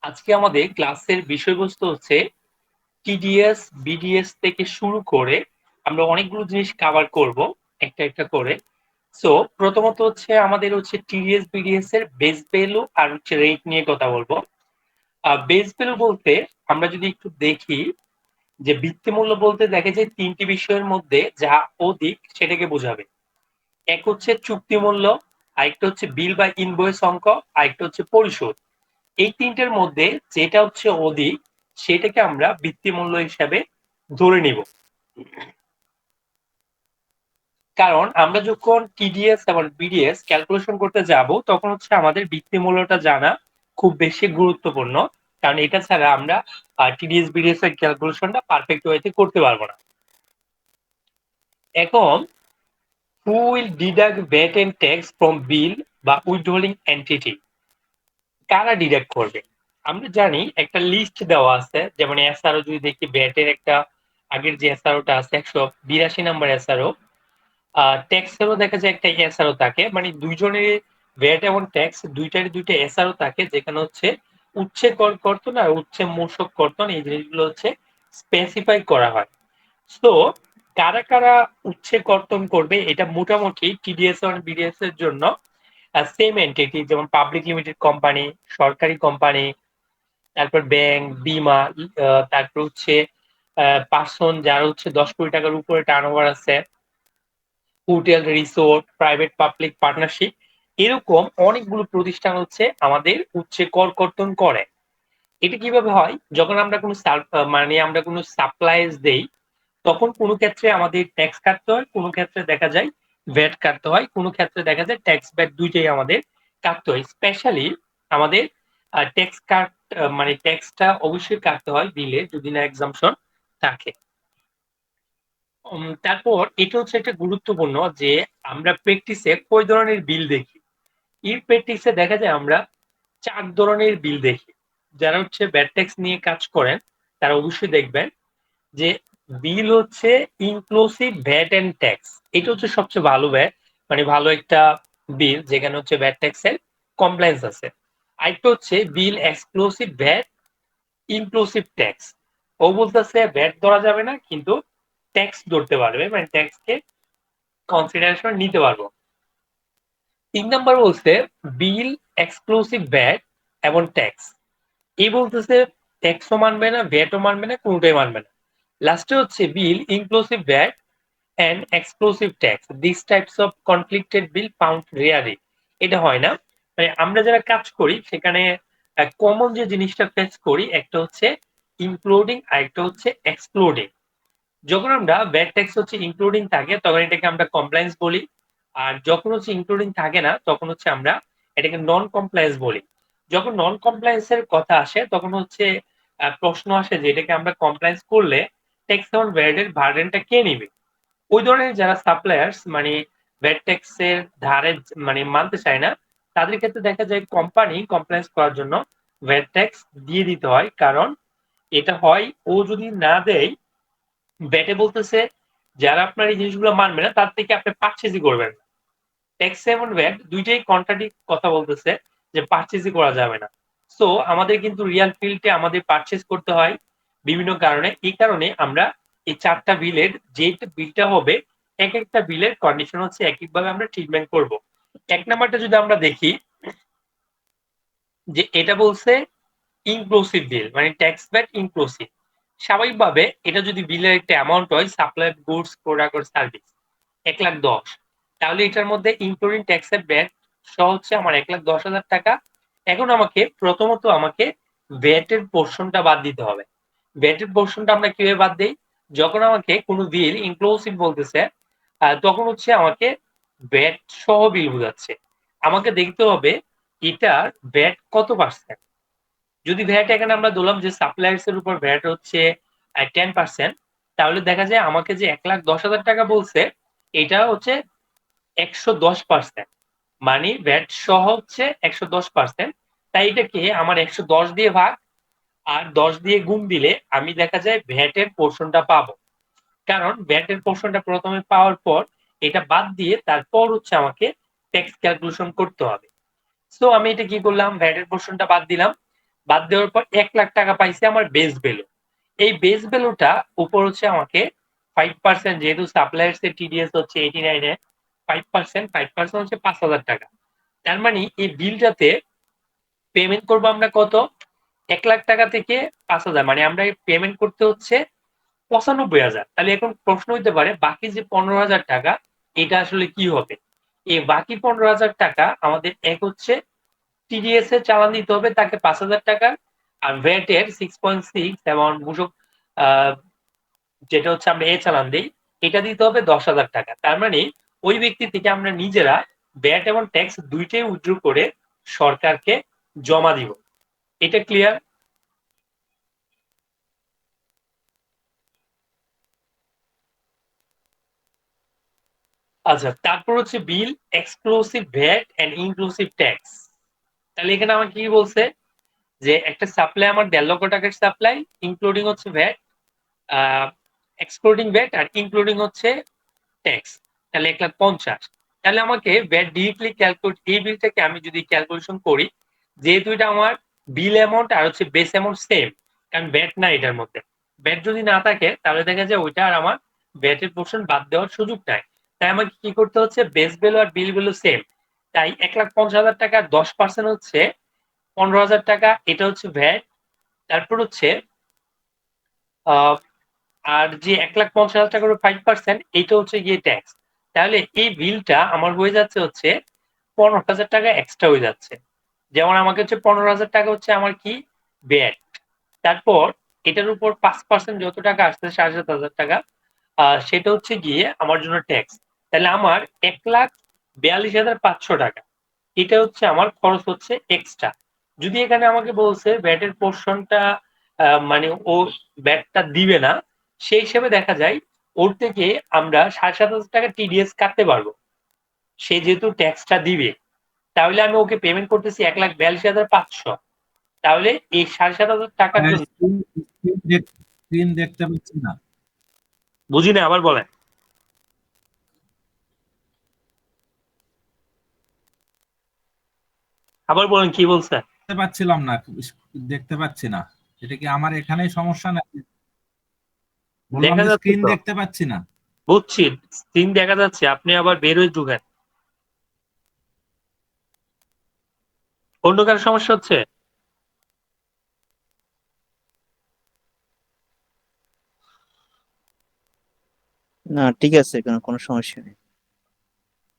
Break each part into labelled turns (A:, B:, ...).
A: আজকে আমাদের ক্লাসের বিষয়বস্তু হচ্ছে টিডিএস, বিডিএস থেকে শুরু করে আমরা অনেকগুলো জিনিস কভার করব একটা একটা করে। সো প্রথমত হচ্ছে আমাদের হচ্ছে টিডিএস, বিডিএস এর বেস ভ্যালু আর হচ্ছে রেট নিয়ে কথা বলবো। বেস ভ্যালু বলতে আমরা যদি একটু দেখি যে ভিত্তিমূল্য বলতে দেখা যায় তিনটি বিষয়ের মধ্যে যা অধিক সেটাকে বোঝাবে। এক হচ্ছে চুক্তি মূল্য, আরেকটা হচ্ছে বিল বা ইনভয়েস অঙ্ক, আরেকটা হচ্ছে পরিশোধ। এই তিনটের মধ্যে যেটা হচ্ছে অধিক সেটাকে আমরা ভিত্তিমূল্য হিসাবে ধরে নিব। কারণ আমরা যখন টিডিএস এবং বিডিএস ক্যালকুলেশন করতে যাব তখন হচ্ছে আমাদের ভিত্তিমূল্যটা জানা খুব বেশি গুরুত্বপূর্ণ। কারণ এটা ছাড়া আমরা টিডিএস বিডিএস এর ক্যালকুলেশনটা পারফেক্ট ওয়েতে করতে পারবো না। এখন who will deduct VAT and tax from bill বা উইথহোল্ডিং এন্টিটি, কারা ডিডাক্ট করবে? আমরা জানি একটা লিস্ট দেওয়া আছে, যেমন এসআরও যদি দেখি ব্যাটের একটা আগের যে এসআরওটা আছে 182 নাম্বার এসআরও, ট্যাক্সেরও দেখা যায় একটা এসআরও থাকে, মানে দুইজনের ভ্যাট এবং ট্যাক্স দুইটারই দুইটা এসআরও থাকে, যেখানে হচ্ছে উচ্ছে কর্তন আর উচ্ছে মূসক কর্তন এই জিনিসগুলো হচ্ছে স্পেসিফাই করা হয়। তো কারা কারা উচ্ছে কর্তন করবে এটা মোটামুটি টিডিএস এবং বিডিএস এর জন্য সেম এন্টিটি, যেমন পাবলিক লিমিটেড কোম্পানি, সরকারি কোম্পানি, তারপর ব্যাংক, বীমা, তারপর হচ্ছে পার্সন যারা হচ্ছে 10 কোটি টাকার উপরে টার্নওভার আছে, hotel, resort, private public partnership, এরকম অনেকগুলো প্রতিষ্ঠান হচ্ছে আমাদের উচ্ছে কর কর্তন করে। এটা কিভাবে হয়? যখন আমরা কোনো মানে আমরা কোনো সাপ্লাইজ দেই তখন কোনো ক্ষেত্রে আমাদের ট্যাক্স কাটতে হয়, কোনো ক্ষেত্রে দেখা যায় ভ্যাট কাটতে হয়, কোনো ক্ষেত্রে দেখা যায় ট্যাক্স ভ্যাট দুইটাই আমাদের কাটতে হয়। স্পেশালি আমাদের ট্যাক্স কাট মানে ট্যাক্সটা অবশ্যই কাটতে হয় বিলে, যদি না এক্সাম্পশন থাকে। তারপর এটা হচ্ছে একটা গুরুত্বপূর্ণ যে আমরা প্র্যাকটিসে কয় ধরনের বিল দেখি। এই প্র্যাকটিসে দেখা যায় আমরা 4 ধরনের বিল দেখি। যারা হচ্ছে ভ্যাট ট্যাক্স নিয়ে কাজ করেন তারা অবশ্যই দেখবেন যে বিল হচ্ছে ইনক্লুসিভ ভ্যাট এন্ড ট্যাক্স। এটা হচ্ছে সবচেয়ে ভালো ভ্যাট, মানে ভালো একটা বিল যেখানে হচ্ছে ভ্যাট ট্যাক্স এর কমপ্লায়েন্স আছে। আরেকটা হচ্ছে bill exclusive VAT inclusive tax. ও বলতেছে ভ্যাট ধরা যাবে না কিন্তু ট্যাক্স ধরতে পারবে, মানে ট্যাক্স কে কনসিডারেশন নিতে পারবো। 3 নাম্বার বলছে বিল এক্সক্লুসিভ ভ্যাট এবং ট্যাক্স। এই বলতেছে ট্যাক্সও মানবে না, ভ্যাটও মানবে না, কোনোটাই মানবে না। লাস্টে হচ্ছে bill inclusive VAT and exclusive tax. These types of conflicted bill found rarely. এটা হয় না। মানে আমরা যারা কাজ করি সেখানে কমন যে জিনিসটা ফেস করি একটা হচ্ছে ইনক্লুডিং আর একটা হচ্ছে এক্সক্লুডিং। যখন আমরা ভ্যাট ট্যাক্স হচ্ছে ইনক্লুডিং থাকে তখন এটাকে আমরা কমপ্লায়েন্স বলি, আর যখন হচ্ছে ইনক্লুডিং থাকে না তখন হচ্ছে আমরা এটাকে নন কমপ্লায়েন্স বলি। যখন নন কমপ্লায়েন্স এর কথা আসে তখন হচ্ছে প্রশ্ন আসে যে এটাকে আমরা কমপ্লায়েন্স করলে ট্যাক্স এবং ভ্যাট এর বার্ডেনটা কে নিবে? ওই ধরনের যারা সাপ্লায়ার্স মানে ভ্যাট ট্যাক্স এর ধারে মানে মানতে চায় না, তাদের ক্ষেত্রে দেখা যায় কোম্পানি কমপ্লায়েন্স করার জন্য ভ্যাট ট্যাক্স দিয়ে দিতে হয়। কারণ এটা হয় ও যদি না দেয়, ভ্যাটে বলতেছে যারা আপনার এই জিনিসগুলো মানবে না তার থেকে আপনি পারচেজই করবেন না। ট্যাক্স এবং ভ্যাট দুইটাই কন্ট্রাডিক্ট কথা বলতেছে যে পারচেজই করা যাবে না। সো আমাদের কিন্তু রিয়াল ফিল্ডে আমাদের পারচেজ করতে হয় বিভিন্ন কারণে। এই কারণে আমরা এই 4টা বিলের যে বিলটা হবে এক একটা বিলের কন্ডিশন হচ্ছে এক একভাবে আমরা ট্রিটমেন্ট করব। 1 নাম্বারটা যদি আমরা দেখি যে এটা বলছে ইনক্লুসিভ বিল, মানে ট্যাক্স ভ্যাট ইনক্লুসিভ। স্বাভাবিকভাবে এটা যদি বিলের একটা অ্যামাউন্ট হয় supply goods product or service 1,10,000, তাহলে এটার মধ্যে ইনক্লুডিং ট্যাক্স এর ভ্যাট সহ হচ্ছে আমার 1,10,000 টাকা। এখন আমাকে প্রথমত আমাকে ভ্যাট এর পোর্শনটা বাদ দিতে হবে। ভ্যাট এর পোর্শনটা আমরা কিভাবে বাদ দেই? যখন আমাকে কোনো বিল ইনক্লুসিভ বলতেছে তখন হচ্ছে আমাকে ভ্যাট সহ বিল বোঝাচ্ছে। আমাকে দেখতে হবে এটার ভ্যাট কত পার্সেন্ট। যদি ভ্যাট এখানে আমরা ধরলাম যে সাপ্লায়ার্স এর উপর ভ্যাট হচ্ছে 10%, তাহলে দেখা যায় আমাকে যে 1,10,000 টাকা বলছে এটা হচ্ছে 110%, মানে ভ্যাট সহ হচ্ছে 110%। তাই এটাকে আমার 110 দিয়ে ভাগ আর 10 দিয়ে গুণ দিলে আমি দেখা যায় ভ্যাটের পোর্শনটা পাবো। কারণ ভ্যাটের পোর্শনটা প্রথমে পাওয়ার পর এটা বাদ দিয়ে তারপর হচ্ছে আমাকে ট্যাক্স ক্যালকুলেশন করতে হবে। সো আমি এটা কি করলাম, ভ্যাটের পোর্শনটা বাদ দিলাম, বাদ দেওয়ার পর 1 লাখ টাকা পাইছে আমার বেস ভ্যালু। এই বেস ভ্যালুটা উপর হচ্ছে আমাকে 5%, যেহেতু সাপ্লায়ার্স এর টিডিএস হচ্ছে 89 এ 5% হচ্ছে 5,000 টাকা। তার মানে এই বিলটাতে পেমেন্ট করবো আমরা কত? 1 লাখ টাকা থেকে 5,000, মানে আমরা পেমেন্ট করতে হচ্ছে 95,000। তাহলে এখন প্রশ্ন হইতে পারে বাকি যে 15,000 টাকা এটা আসলে কি হবে? এই বাকি 15,000 টাকা আমাদের এক হচ্ছে টিডিএস এর চালান দিতে হবে তাকে 5,000 টাকা, আর ভ্যাট এর 6.6 এবং মূসক যেটা হচ্ছে আমরা এ চালান দিই এটা দিতে হবে 10,000 টাকা। তার মানে ওই ব্যক্তি থেকে আমরা নিজেরা ভ্যাট এবং ট্যাক্স দুইটাই উইথড্র করে সরকারকে জমা দিব। এটা ক্লিয়ার? আচ্ছা, তারপর হচ্ছে bill exclusive VAT and inclusive tax. তাহলে এখানে আমার কি বলছে যে একটা সাপ্লাই আমার 1.5 লক্ষ টাকার সাপ্লাই ইনক্লুডিং হচ্ছে ভ্যাট, এক্সক্লুডিং ভ্যাট আর ইনক্লুডিং হচ্ছে ট্যাক্স, তাহলে 1,50,000। তাহলে আমাকে ভ্যাট ডিরেক্টলি ক্যালকুলেট, এই বিলটাকে আমি যদি ক্যালকুলেশন করি, যেহেতু এটা আমার বিল অ্যামাউন্ট আর হচ্ছে বেস অ্যামাউন্ট সেম, কারণ ভ্যাট না এটার মধ্যে, ভ্যাট যদি না থাকে তাহলে দেখা যায় ওইটা আর আমার ভ্যাটের পোর্শন বাদ দেওয়ার সুযোগ নাই। তাই আমাকে কি করতে হচ্ছে, বেস ভ্যালু আর বিল ভ্যালু সেম, তাই 1,50,000 টাকা 10% হচ্ছে 15,000 টাকা, এটা হচ্ছে ভ্যাট। তারপর হচ্ছে আর যে 1,50,000 টাকার 5% এইটা হচ্ছে গিয়ে ট্যাক্স। তাহলে এই বিলটা আমার হয়ে যাচ্ছে হচ্ছে 15,000 টাকা এক্সট্রা হয়ে যাচ্ছে। যেমন আমাকে হচ্ছে 15,000 টাকা হচ্ছে আমার কি ভ্যাট, তারপর এটার উপর 5% যত টাকা আসছে 7,500 টাকা, সেটা হচ্ছে গিয়ে আমার জন্য ট্যাক্স। তাহলে আমার 1,42,500 টাকা এটা হচ্ছে আমার খরচ হচ্ছে এক্সট্রা। যদি এখানে আমাকে বলছে ব্যাটের পোর্শনটা মানে ও ব্যাটটা দিবে না, সেই হিসেবে দেখা যায় ওর থেকে আমরা 7,500 টাকা টিডিএস কাটতে পারবো, সে যেহেতু ট্যাক্সটা দিবে। তাহলে আমি ওকে পেমেন্ট করতেছি 1,42,500। তাহলে এই 7,500 টাকার জন্য
B: স্ক্রিন দেখতে পাচ্ছি না।
A: বুঝি না, আবার বলেন। আবার বলেন কি বলছেন।
B: দেখতে পাচ্ছিলাম না, দেখতে পাচ্ছি না। এটা কি আমার এখানেই সমস্যা নাকি? বললাম
A: দেখা
B: যে
A: যাচ্ছে
B: স্ক্রিন
A: তো,
B: দেখতে পাচ্ছি না।
A: বুঝছি, স্ক্রিন দেখা যাচ্ছে, আপনি আবার বের হয়ে ঢুকেন। অন্য কারো সমস্যা হচ্ছে?
C: না, ঠিক আছে, কোনো সমস্যা নেই।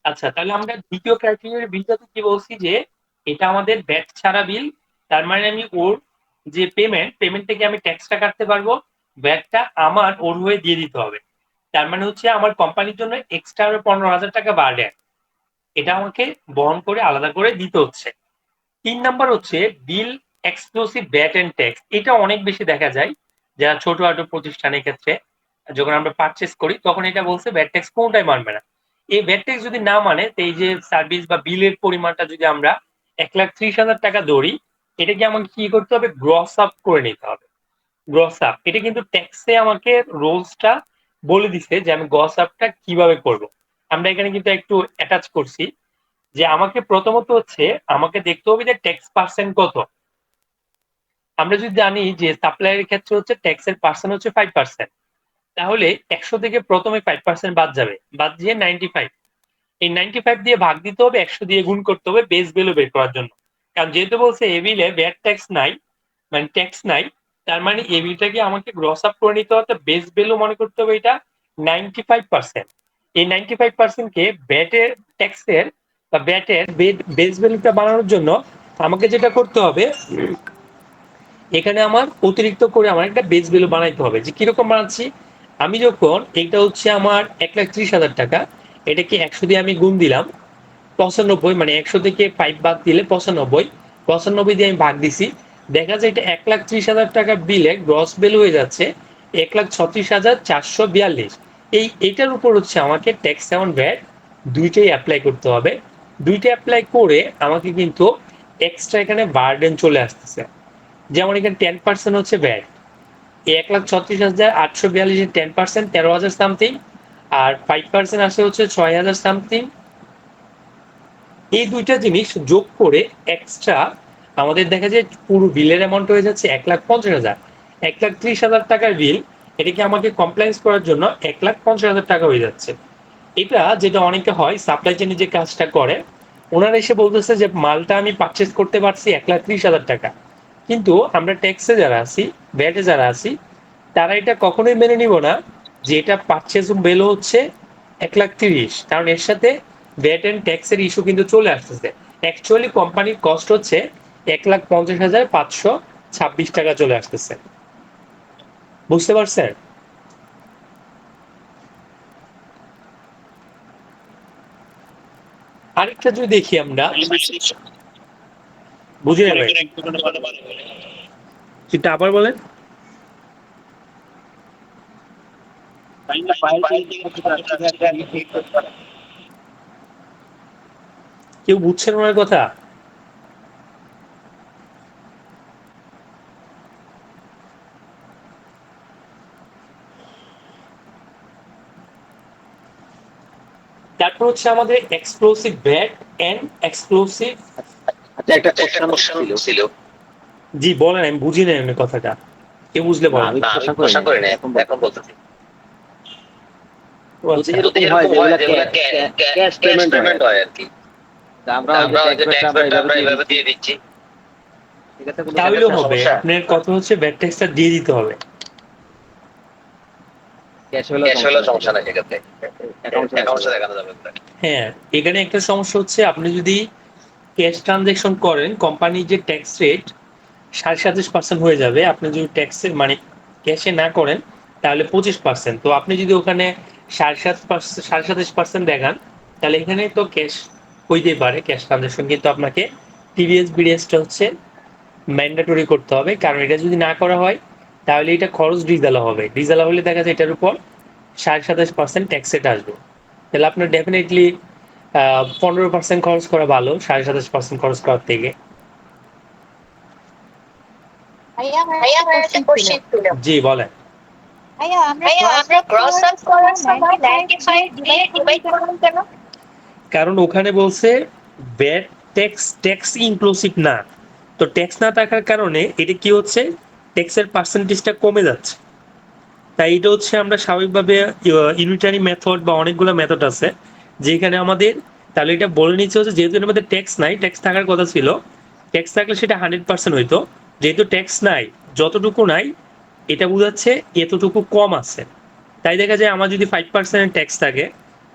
A: আচ্ছা, তাহলে আমরা দ্বিতীয় ক্রাইটেরিয়ার বিলটাতে কি বলছি যে এটা আমাদের ভ্যাট ছাড়া বিল। তার মানে আমি ওর যে পেমেন্ট থেকে আমি ট্যাক্সটা কাটতে পারবো, ভ্যাটটা আমার ওর হয়ে দিয়ে দিতে হবে। তার মানে হচ্ছে আমার কোম্পানির জন্য এক্সট্রা 15,000 টাকা বাড়ে, এটা আমাকে বহন করে আলাদা করে দিতে হচ্ছে। 3 নাম্বার হচ্ছে bill exclusive VAT and tax. এটা অনেক বেশি দেখা যায় যারা ছোটখাটো প্রতিষ্ঠানের ক্ষেত্রে, যখন আমরা পারচেস করি তখন এটা বলছে ভ্যাট ট্যাক্স কোনটাই মানবে না। এই ভ্যাট ট্যাক্স যদি না মানে, এই যে সার্ভিস বা বিলের পরিমাণটা যদি আমরা 1,30,000 টাকা ধরি, এটাকে আমাকে কি করতে হবে, গ্রস আপ করে নিতে হবে। গ্রস আপ, এটা কিন্তু ট্যাক্সে আমাকে রুলসটা বলে দিছে যে আমি গ্রস আপটা কিভাবে করব। আমরা এখানে কিন্তু একটু অ্যাটাচ করছি যে আমাকে প্রথমত হচ্ছে আমাকে দেখতে হবে যে ট্যাক্স পার্সেন্ট কত। আমরা যদি জানি যে সাপ্লাইয়ের ক্ষেত্রে হচ্ছে ট্যাক্সের পার্সেন্ট হচ্ছে 5%, তাহলে 100 থেকে প্রথমে 5% বাদ যাবে, বাদ দিয়ে 95, এই 95 দিয়ে ভাগ দিতে হবে, 100 দিয়ে গুণ করতে হবে বেস ভ্যালু বের করার জন্য। কারণ যেহেতু বলছে এ বিলে ভ্যাট ট্যাক্স নাই, মানে ট্যাক্স নাই, তার মানে এই বিলটাকে আমাকে গ্রস আপ করে নিতে হবে, বেস ভ্যালু মনে করতে হবে এটা 95%। এই 95% কে ভ্যাটের ট্যাক্সের বা ভ্যাটের বেস ভ্যালুটা বানানোর জন্য আমাকে যেটা করতে হবে, এখানে আমার অতিরিক্ত করে আমার একটা বেস ভ্যালু বানাইতে হবে। যে কিরকম বানাচ্ছি, আমি যখন এটা হচ্ছে আমার 1,30,000 টাকা, এটাকে 100 দিয়ে আমি গুণ দিলাম 95, মানে 100 থেকে 5 বাদ দিলে 95, 95 দিয়ে আমি ভাগ দিছি, দেখা যায় এটা 1,30,000 টাকা বিলে গ্রস ভ্যালু হয়ে যাচ্ছে 1,36,442। এটার উপর হচ্ছে আমাকে ট্যাক্স এবং ভ্যাট দুইটাই অ্যাপ্লাই করতে হবে। দুইটা অ্যাপ্লাই করে আমাকে কিন্তু এক্সট্রা এখানে বার্ডেন চলে আসতেছে। যেমন এখানে 10% হচ্ছে ভ্যাট, এই 1,36,842 10% 13,000 সামথিং, আর 5% আসে হচ্ছে 6,000 সামথিং। এই দুইটা জিনিস যোগ করে এক্সট্রা আমাদের দেখা যায় পুরো বিলের অ্যামাউন্ট হয়ে যাচ্ছে 1,50,000। 1,30,000 টাকার বিল, এটাকে আমাকে কমপ্লায়েন্স করার জন্য 1,50,000 টাকা হয়ে যাচ্ছে। এটা যেটা অনেকে হয় সাপ্লাই চেনে যে কাজটা করে, ওনারা এসে বলতেছে যে মালটা আমি পারচেস করতে পারছি 1,30,000 টাকা, কিন্তু আমরা ট্যাক্সে যারা আছি, ভ্যাটে যারা আছি, তারা এটা কখনোই মেনে নিব না যে এটা পারচেস বেলো হচ্ছে 1,30,000, কারণ এর সাথে ভ্যাট অ্যান্ড ট্যাক্সের ইস্যু কিন্তু চলে আসতেছে। অ্যাকচুয়ালি কোম্পানির কস্ট হচ্ছে 1,50,526 টাকা চলে আসতেছে। বুঝতে পারছেন? আরেকটা যদি দেখি আমরা, বুঝি না ভাই, সেটা আবার বলেন। কেউ বুঝছেন ওনার কথা? তারপর হচ্ছে আমাদের এক্সপ্লোসিভ ভ্যাট এন্ড এক্সপ্লোসিভ।
D: একটা কোশ্চেন ছিল।
A: জি বলেন, আমি বুঝি না এমনি কথাটা, কেউ বুঝলে বলেন।
D: আমি প্রশ্ন করি না, এখন বলতেছি।
A: ও আচ্ছা।
D: যদি এরকম হয় যেগুলো ক্যাশ পেমেন্ট হয় আর কি, আমরা ওই যে ট্যাক্স আমরা এইভাবে দিয়ে দিচ্ছি, ঠিক আছে?
A: তাহলেও হবে, আপনার কথা হচ্ছে ভ্যাট ট্যাক্সটা দিয়ে দিতে হবে।
D: ক্যাশ হলো সমস্যা নাই, সেক্ষেত্রে অ্যাকাউন্টে দেখানো যাবে।
A: হ্যাঁ, এখানে একটা সমস্যা হচ্ছে, আপনি যদি ক্যাশ ট্রানজ্যাকশন করেন, কোম্পানির যে ট্যাক্স রেট 27.5% হয়ে যাবে। আপনি যদি ট্যাক্সে মানে ক্যাশে না করেন তাহলে 25%। তো আপনি যদি ওখানে 27% দেখান, তাহলে এখানে তো ক্যাশ হইতেই পারে ক্যাশ ট্রানজ্যাকশন, কিন্তু আপনাকে টিডিএস বিডিএসটা হচ্ছে ম্যান্ডেটরি করতে হবে, কারণ এটা যদি না করা হয় তাহলে এটা খরচ ডিজালা হবে। ডিজালা হলে দেখা যায় এটার উপর 27% ট্যাক্স রেট আসবে। তাহলে আপনার ডেফিনেটলি 15% খরচ করা ভালো 27% খরচ করার থেকে।
E: ভাইয়া আমার একটা কোশ্চেন ছিল।
A: জি বলেন।
E: ভাইয়া আমরা গ্রস আপ করার সময় 95 দিয়ে ডিভাইড করব কেন?
A: কারণ ওখানে বলছে ভ্যাট ট্যাক্স ইনক্লুসিভ না, তো ট্যাক্স না থাকার কারণে এটা কি হচ্ছে, ট্যাক্সের পার্সেন্টেজটা কমে যাচ্ছে। তাই এটা হচ্ছে আমরা স্বাভাবিকভাবে ইউনিটারি মেথড বা অনেকগুলো মেথড আছে যেখানে আমাদের, তাহলে এটা বলে নিচ্ছে হচ্ছে যেহেতু আমাদের ট্যাক্স নাই, ট্যাক্স থাকার কথা ছিল, ট্যাক্স থাকলে সেটা 100% হইতো, যেহেতু ট্যাক্স নাই, যতটুকু নাই এটা বোঝাচ্ছে এতটুকু কম আছে। তাই দেখা যায় আমার যদি 5% ট্যাক্স থাকে,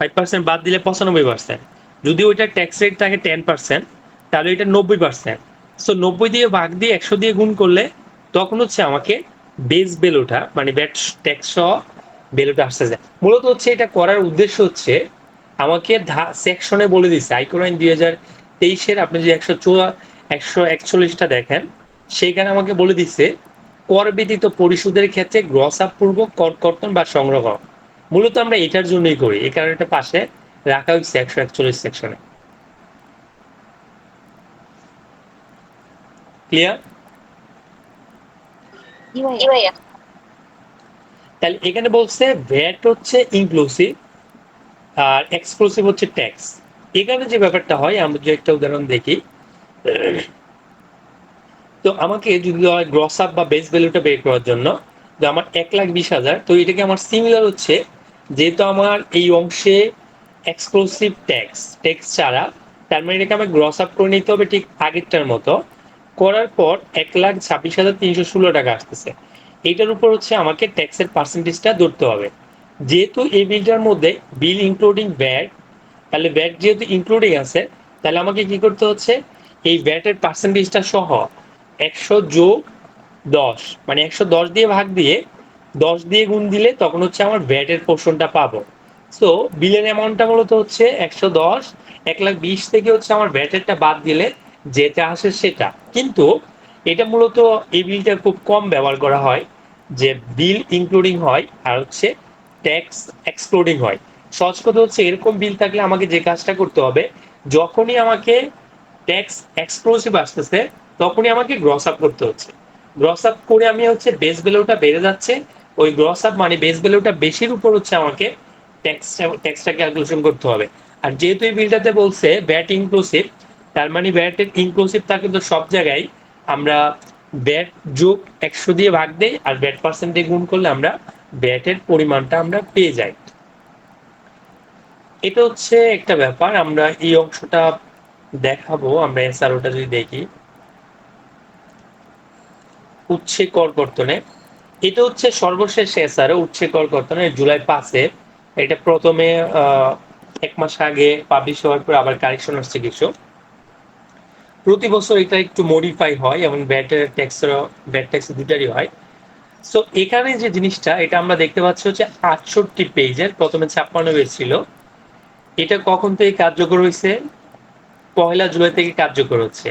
A: 5% বাদ দিলে 95%। যদি ওইটা ট্যাক্স রেট থাকে 10%, তাহলে এটা 90%। সো 90 দিয়ে ভাগ দিয়ে 100 দিয়ে গুণ করলে তখন হচ্ছে আমাকে বেস বেলোটা মানে ব্যাট ট্যাক্স সহ বেলোটা আসতে যায়। মূলত হচ্ছে এটা করার উদ্দেশ্য হচ্ছে আমাকে সেকশনে বলে দিচ্ছে আয়কর আইন 2023-এর, আপনি যদি 141টা দেখেন, সেইখানে আমাকে বলে দিচ্ছে কর ব্যতীত পরিশোধের ক্ষেত্রে গ্রস আপ পূর্বক কর কর্তন বা সংগ্রহ। মূলত আমরা এটার জন্যই করি, এই কারণে এটা পাশে রাখা হয়েছে 141 সেকশনে। ক্লিয়ার?
E: জি ভাইয়া।
A: তাহলে এখানে বলছে ভ্যাট হচ্ছে ইনক্লুসিভ আর এক্সক্লুসিভ হচ্ছে ট্যাক্স। এখানে যে ব্যাপারটা হয়, আমরা যে একটা উদাহরণ দেখি, তো আমাকে যদি গ্রস আপ বা বেস ভ্যালুটা বের করার জন্য, যে আমার 1,20,000, তো এটাকে আমার সিমিলার হচ্ছে, যেহেতু আমার এই অংশে এক্সক্লুসিভ ট্যাক্স ছাড়া, তার মানে এটাকে আমার গ্রস আপ করে নিতে হবে ঠিক আগেরটার মতো। করার পর 1,26,316 টাকা আসতেছে। এইটার উপর হচ্ছে আমাকে ট্যাক্সের পার্সেন্টেজটা ধরতে হবে। যেহেতু এই বিলটার মধ্যে বিল ইনক্লুডিং ভ্যাট, তাহলে ভ্যাট যেহেতু ইনক্লুডিং আছে, তাহলে আমাকে কি করতে হচ্ছে, এই ভ্যাটের পার্সেন্টেজটা সহ 100+10 মানে 110 দিয়ে ভাগ দিয়ে 10 দিয়ে গুণ দিলে তখন হচ্ছে আমার ভ্যাটের পোর্শনটা পাবো। সো বিলের অ্যামাউন্টটা মূলত হচ্ছে 110, 1,20,000 থেকে হচ্ছে আমার ভ্যাটেরটা বাদ দিলে যেটা আসে সেটা। কিন্তু এটা মূলত এই বিলটা খুব কম ব্যবহার করা হয়, যে বিল ইনক্লুডিং হয় আর হচ্ছে ট্যাক্স এক্সক্লুডিং হয়। সহজ কথা হচ্ছে এরকম বিল থাকলে আমাকে যে কাজটা করতে হবে, যখনই আমাকে ট্যাক্স এক্সক্লুসিভ আসতেছে তখনই আমাকে গ্রস আপ করতে হচ্ছে। গ্রস আপ করে আমি হচ্ছে বেস ভ্যালুটা বেড়ে যাচ্ছে, ওই গ্রস আপ মানে বেস ভ্যালুটা বেশির উপর হচ্ছে আমাকে ট্যাক্সটা ক্যালকুলেশন করতে হবে। আর যেহেতু এই বিলটাতে বলছে ভ্যাট ইনক্লুসিভ, তার মানে ব্যাটের ইনক্লুসিভ থাকে তো সব জায়গায় আমরা ব্যাট যোগ 100 দিয়ে ভাগ দেই আর ব্যাট পার্সেন্ট দিয়ে গুণ করলে আমরা ব্যাটের পরিমাণটা আমরা পেয়ে যাই। এটা হচ্ছে একটা ব্যাপার। আমরা এই অংশটা দেখাবো। আমরা এসআরওটা যদি দেখি উৎসে করকর্তনে, এটা হচ্ছে সর্বশেষ এসআরও উৎসে করকর্তনে জুলাই 5-এ। এটা প্রথমে 1 মাস আগে পাবলিশ হওয়ার পর আবার কারেকশন আসছে কিছু। প্রতি বছর এটা একটু মডিফাই হয় এবং ব্যাট ট্যাক্স দুটারই হয়। সো এখানে যে জিনিসটা এটা আমরা দেখতে পাচ্ছি হচ্ছে 68 পেজের, প্রথমে 56 পেজ ছিল। এটা কখন থেকে কার্যকর হয়েছে? 1 জুলাই থেকে কার্যকর হচ্ছে।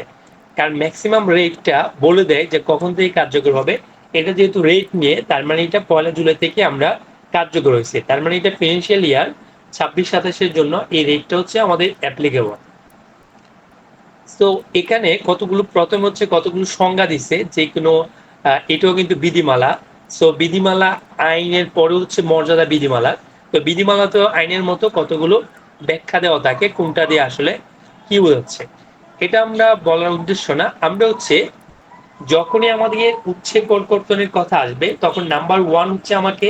A: কারণ ম্যাক্সিমাম রেটটা বলে দেয় যে কখন থেকে কার্যকর হবে। এটা যেহেতু রেট নিয়ে, তার মানে এটা 1 জুলাই থেকে আমরা কার্যকর হয়েছে। তার মানে এটা ফিনান্সিয়াল ইয়ার 26-27-এর জন্য এই রেটটা হচ্ছে আমাদের অ্যাপ্লিকেবল। তো এখানে প্রথম হচ্ছে কতগুলো সংজ্ঞা দিছে যে কোনো, এটাও কিন্তু বিধিমালা। সো বিধিমালা আইনের পরে হচ্ছে মর্যাদা বিধিমালা। তো বিধিমালা তো আইনের মতো কতগুলো ব্যাখ্যা দেওয়া থাকে কোনটা দিয়ে আসলে কি বোঝাচ্ছে, এটা আমরা বলার উদ্দেশ্য না। আমরা হচ্ছে যখনই আমাদের উৎসে করকর্তনের কথা আসবে তখন নাম্বার 1 হচ্ছে আমাকে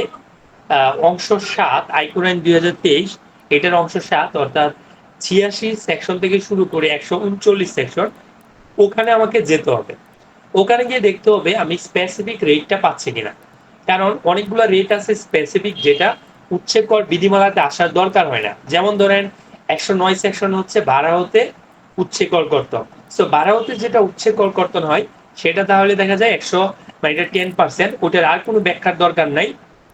A: অংশ 7 আইকন আইন 2023 এটার অংশ 7 অর্থাৎ 86 সেকশন থেকে শুরু করে 139 সেকশন, ওখানে আমাকে যেতে হবে। ওখানে গিয়ে দেখতে হবে আমি স্পেসিফিক রেটটা পাচ্ছি কিনা। কারণ অনেকগুলো রেট আছে স্পেসিফিক যেটা উৎসে কর বিধিমালাতে আসার দরকার হয় না। যেমন ধরেন 109 সেকশন হচ্ছে ভাড়া হতে উৎসে কর কর্তন। সো ভাড়া হতে যেটা উৎসে কর কর্তন হয় সেটা তাহলে দেখা যায় 100 মানে এটা 10%, ওটার আর কোনো ব্যাখ্যার দরকার নাই,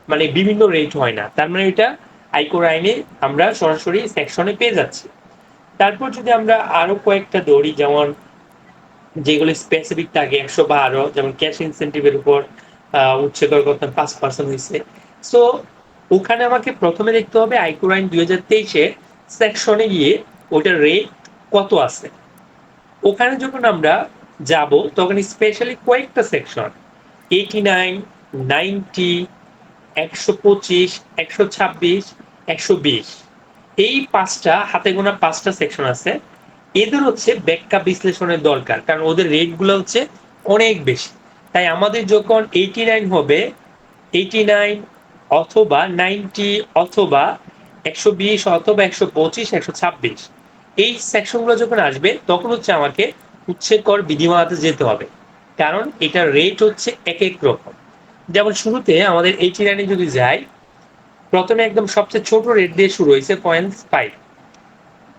A: মানে বিভিন্ন রেট হয় না। তার মানে এটা আয়কর আইনে আমরা সরাসরি সেকশনে পেয়ে যাচ্ছি। তারপর যদি আমরা আরো কয়েকটা ধরি, যেমন যেগুলো স্পেসিফিক থাকে 112, যেমন ক্যাশ ইনসেন্টিভের উপর উৎসে কর কর্তন 5% হয়েছে। সো ওখানে আমাকে প্রথমে দেখতে হবে আয়কর আইন 2023-এর সেকশনে গিয়ে ওটার রেট কত আছে। ওখানে যখন আমরা যাব তখন স্পেশালি কয়েকটা সেকশন 89, 90, 125, 126, 120 এই 5টা হাতে গোনা 5টা সেকশন আছে। এদের হচ্ছে ব্যাখ্যা বিশ্লেষণের দরকার, কারণ ওদের রেট গুলো হচ্ছে অনেক বেশি। তাই আমাদের যখন 89 হবে, 89 অথবা 90 অথবা 120 অথবা 125, 126 এই সেকশনগুলো যখন আসবে তখন হচ্ছে আমাকে উৎসে কর বিধিমালাতে যেতে হবে, কারণ এটার রেট হচ্ছে এক এক রকম। যেমন শুরুতে আমাদের 89-এ যদি যাই, প্রথমে একদম সবচেয়ে ছোট রেট দিয়ে শুরু হয়েছে 0.5।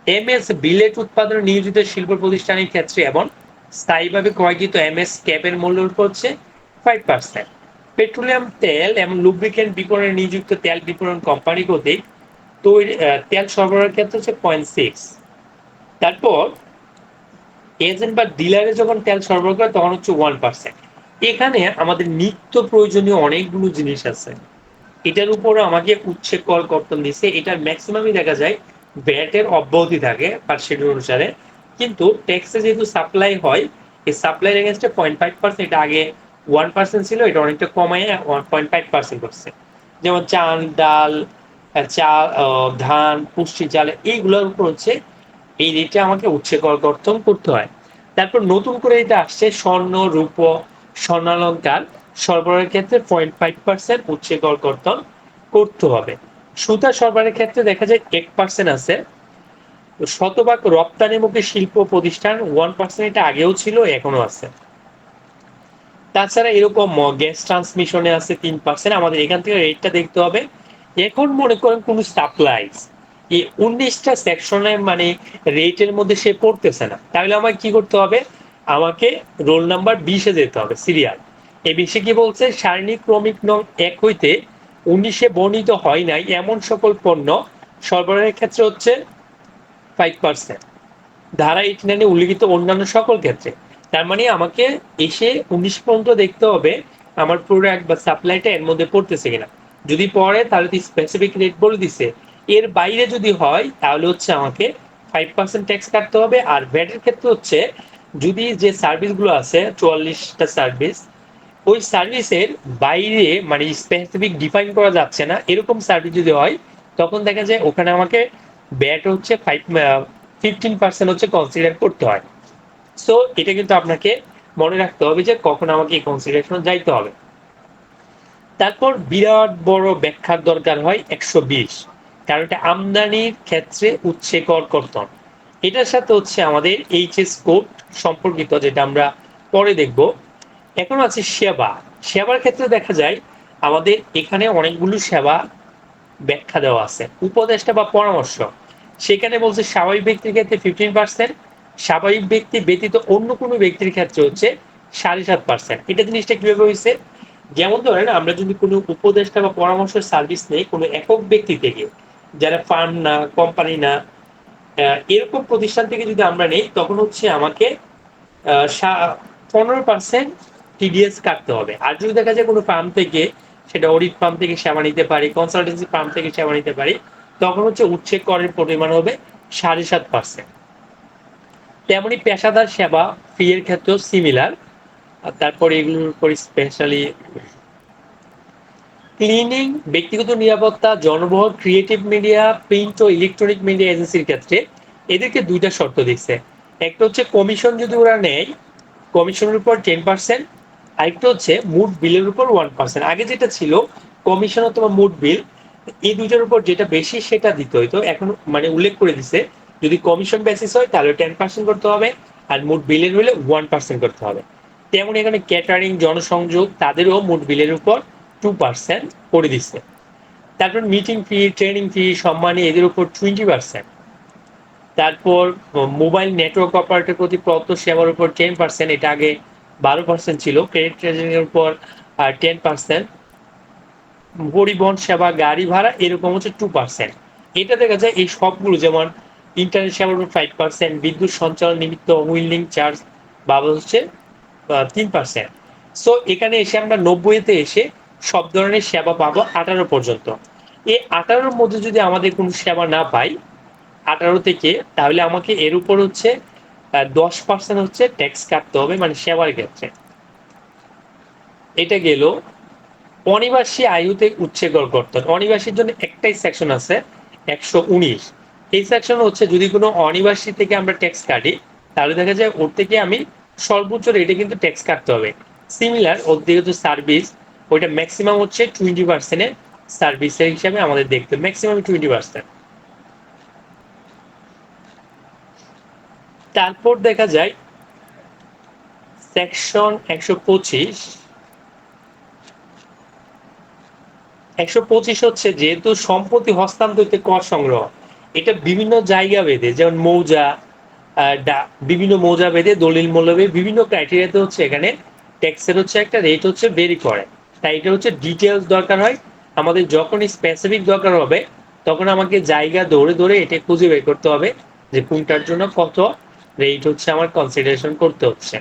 A: এমএস বিলেট উৎপাদনে নিয়োজিত শিল্প প্রতিষ্ঠানের ক্ষেত্রে এবং স্থায়ীভাবে ক্রয়কৃত এমএস ক্যাপের মূল্য হচ্ছে 5%। পেট্রোলিয়াম তেল এবং লুব্রিকেন্ট বিপণনে নিযুক্ত তেল বিপণন কোম্পানি কর্তৃক তৈরি তেল সরবরাহের ক্ষেত্রে হচ্ছে 0.6। তারপর এজেন্ট বা ডিলারে যখন তেল সরবরাহ করে তখন হচ্ছে 1%। এখানে আমাদের নিত্য প্রয়োজনীয় অনেকগুলো জিনিস আছে, এটার উপরে আমাকে উৎসে কর কর্তন দিচ্ছে। এটার ম্যাক্সিমামই দেখা যায় ভ্যাটের অব্যাহতি থাকে পার শিডিউল অনুসারে, কিন্তু ট্যাক্সে যেহেতু সাপ্লাই হয় এই সাপ্লাই এগেইনস্টে 0.5%, এটা আগে 1% ছিল, এটা অনেকটা কমায় 1.5% করছে। যেমন চাল, ডাল, চাল, ধান, পুষ্টি চাল এইগুলোর উপর হচ্ছে এই রেটে আমাকে উৎসে কর কর্তন করতে হয়। তারপর নতুন করে এটা আসছে স্বর্ণ, রূপ, স্বর্ণালঙ্কার সরবরাহের ক্ষেত্রে 0.5% উৎসে কর কর্তন করতে হবে। সুতা সরবরাহের ক্ষেত্রে দেখা যায় 1% আছে। শতভাগ রপ্তানিমুখী শিল্প প্রতিষ্ঠান 1%, এটা আগেও ছিল এখনো আছে। তাছাড়া এরকম গ্যাস ট্রান্সমিশনে আছে 3%। আমাদের এখান থেকে রেটটা দেখতে হবে। এখন মনে করেন কোন সাপ্লাইজ এই 19টা সেকশনের মানে রেটের মধ্যে সে পড়তেছে না, তাহলে আমাকে কি করতে হবে? আমাকে রোল নাম্বার 20-এ যেতে হবে, সিরিয়াল। এই 20-এ কি বলছে? সারণী ক্রমিক নং 1 হইতে 19-এ বর্ণিত হয় নাই এমন সকল পণ্য সরবরাহের ক্ষেত্রে হচ্ছে 5%। ধারা 89-এ উল্লিখিত অন্যান্য সকল ক্ষেত্রে। তার মানে আমাকে এসে 19 পর্যন্ত দেখতে হবে আমার প্রোডাক্ট বা সাপ্লাইটা এর মধ্যে পড়তেছে কিনা। যদি পড়ে তাহলে তো স্পেসিফিক রেট বলে দিছে। এর বাইরে যদি হয় তাহলে হচ্ছে আমাকে 5% ট্যাক্স কাটতে হবে। আর ভ্যাটের ক্ষেত্রে হচ্ছে যদি যে সার্ভিসগুলো আছে 44টা সার্ভিস, ওই সার্ভিসের বাইরে মানে স্পেসিফিক ডিফাইন করা যাচ্ছে না এরকম সার্ভিস যদি হয় তখন দেখা যায় ওখানে আমাকে ভ্যাট হচ্ছে 15% হচ্ছে কনসিডার করতে হয়। সো এটা কিন্তু আপনাকে মনে রাখতে হবে যে কখন আমাকে এই কনসিডারেশন যাইতে হবে। তারপর বিরাট বড় ব্যাখ্যার দরকার হয় 120, কারণ এটা আমদানির ক্ষেত্রে উচ্ছে কর কর্তন। এটার সাথে হচ্ছে আমাদের এইচএস কোড সম্পর্কিত, যেটা আমরা পরে দেখব। এখন আছে সেবা। সেবার ক্ষেত্রে দেখা যায় আমাদের এখানে অনেকগুলো সেবা ব্যাখ্যা দেওয়া আছে, উপদেষ্টা বা পরামর্শ। সেখানে বলছে স্বাভাবিক ব্যক্তির ক্ষেত্রে 15%, স্বাভাবিক ব্যক্তি ব্যতীত অন্য কোনো ব্যক্তির ক্ষেত্রে হচ্ছে 7.5%। এটা জিনিসটা কিভাবে হয়েছে, যেমন ধরেন আমরা যদি কোনো উপদেষ্টা বা পরামর্শ সার্ভিস নেই কোনো একক ব্যক্তি থেকে, যারা ফার্ম না, কোম্পানি না, এরকম প্রতিষ্ঠান থেকে যদি আমরা নেই, তখন হচ্ছে আমাকে 15% টিডিএস কাটতে হবে। আর যদি দেখা যায় কোনো ফার্ম থেকে, সেটা অডিট ফার্ম থেকে সেবা নিতে পারি, কনসালটেন্সি ফার্ম থেকে সেবা নিতে পারি, তখন হচ্ছে উচ্ছে করের পরিমাণ হবে 7.5%। তেমনি পেশাদার সেবা ফি এর ক্ষেত্রেও সিমিলার। তারপরে এগুলোর উপর স্পেশালি ক্লিনিং, ব্যক্তিগত নিরাপত্তা, জনবহন, ক্রিয়েটিভ মিডিয়া, প্রিন্ট ও ইলেকট্রনিক মিডিয়া এজেন্সির ক্ষেত্রে এদেরকে দুইটা শর্ত দিচ্ছে। একটা হচ্ছে কমিশন যদি ওরা নেয়, কমিশনের উপর 10%, আরেকটা হচ্ছে মুড বিলের উপর 1%। আগে যেটা ছিল কমিশন অথবা মুড বিল, এই দুইটার উপর যেটা বেশি সেটা দিতে হইতো, এখন মানে উল্লেখ করে দিছে যদি কমিশন বেসিস হয় তাহলে 10% করতে হবে, আর মুড বিলের হলে 1% করতে হবে। তেমন এখানে ক্যাটারিং, জনসংযোগ, তাদেরও মুড বিলের উপর 2% করে দিচ্ছে। তারপর মিটিং ফি, ট্রেনিং ফি, সম্মানী, এদের উপর 20%। তারপর মোবাইল নেটওয়ার্ক অপারেটর প্রতি প্রদত্ত সেবার উপর 10%, এটা আগে 12% ছিল। ক্রেডিট ট্রেডিং এর উপর 10%। পরিবহন সেবা, গাড়ি ভাড়া, এরকম হচ্ছে 2%। এটা দেখা যায় এই সবগুলো, যেমন ইন্টারনেট সেবার উপর 5%, বিদ্যুৎ সঞ্চালন নিমিত্ত হুইলিং চার্জ বাবদ হচ্ছে 3%। সো এখানে এসে আমরা 90-তে এসে সব ধরনের সেবা পাবো 18 পর্যন্ত। এই 18-র মধ্যে যদি আমাদের কোনো সেবা না পাই 18 থেকে, তাহলে আমাকে এর উপর হচ্ছে 10% হচ্ছে ট্যাক্স কাটতে হবে, মানে সেবার ক্ষেত্রে। এটা গেল অনিবাসী আয়ুতে উচ্ছে কর কর্তন। অনিবাসীর জন্য একটাই সেকশন আছে, 119। এই সেকশন হচ্ছে যদি কোনো অনিবাসী থেকে আমরা ট্যাক্স কাটি, তাহলে দেখা যায় ওর থেকে আমি সর্বোচ্চ রেটে কিন্তু ট্যাক্স কাটতে হবে। সিমিলার ওর দিকে তো সার্ভিস, ওইটা ম্যাক্সিমাম হচ্ছে 20%-এর সার্ভিসের হিসাবে আমাদের দেখতে, ম্যাক্সিমাম 20%। তারপর দেখা যায় সেকশন 125 হচ্ছে যেহেতু সম্পত্তি হস্তান্তরিত কর সংগ্রহ, এটা বিভিন্ন জায়গা ভেদে, যেমন মৌজা, বিভিন্ন মৌজা ভেদে, দলিল মূল্যবে বিভিন্ন ক্রাইটেরিয়াতে হচ্ছে এখানে ট্যাক্সের হচ্ছে একটা রেট হচ্ছে ভেরি করে। তাই এটা হচ্ছে ডিটেলস দরকার হয় আমাদের, যখন স্পেসিফিক দরকার হবে তখন আমাকে জায়গা ধরে ধরে এটা খুঁজে বের করতে হবে যে কোনটার জন্য কত রেট হচ্ছে আমার কনসিডারেশন করতে হচ্ছে।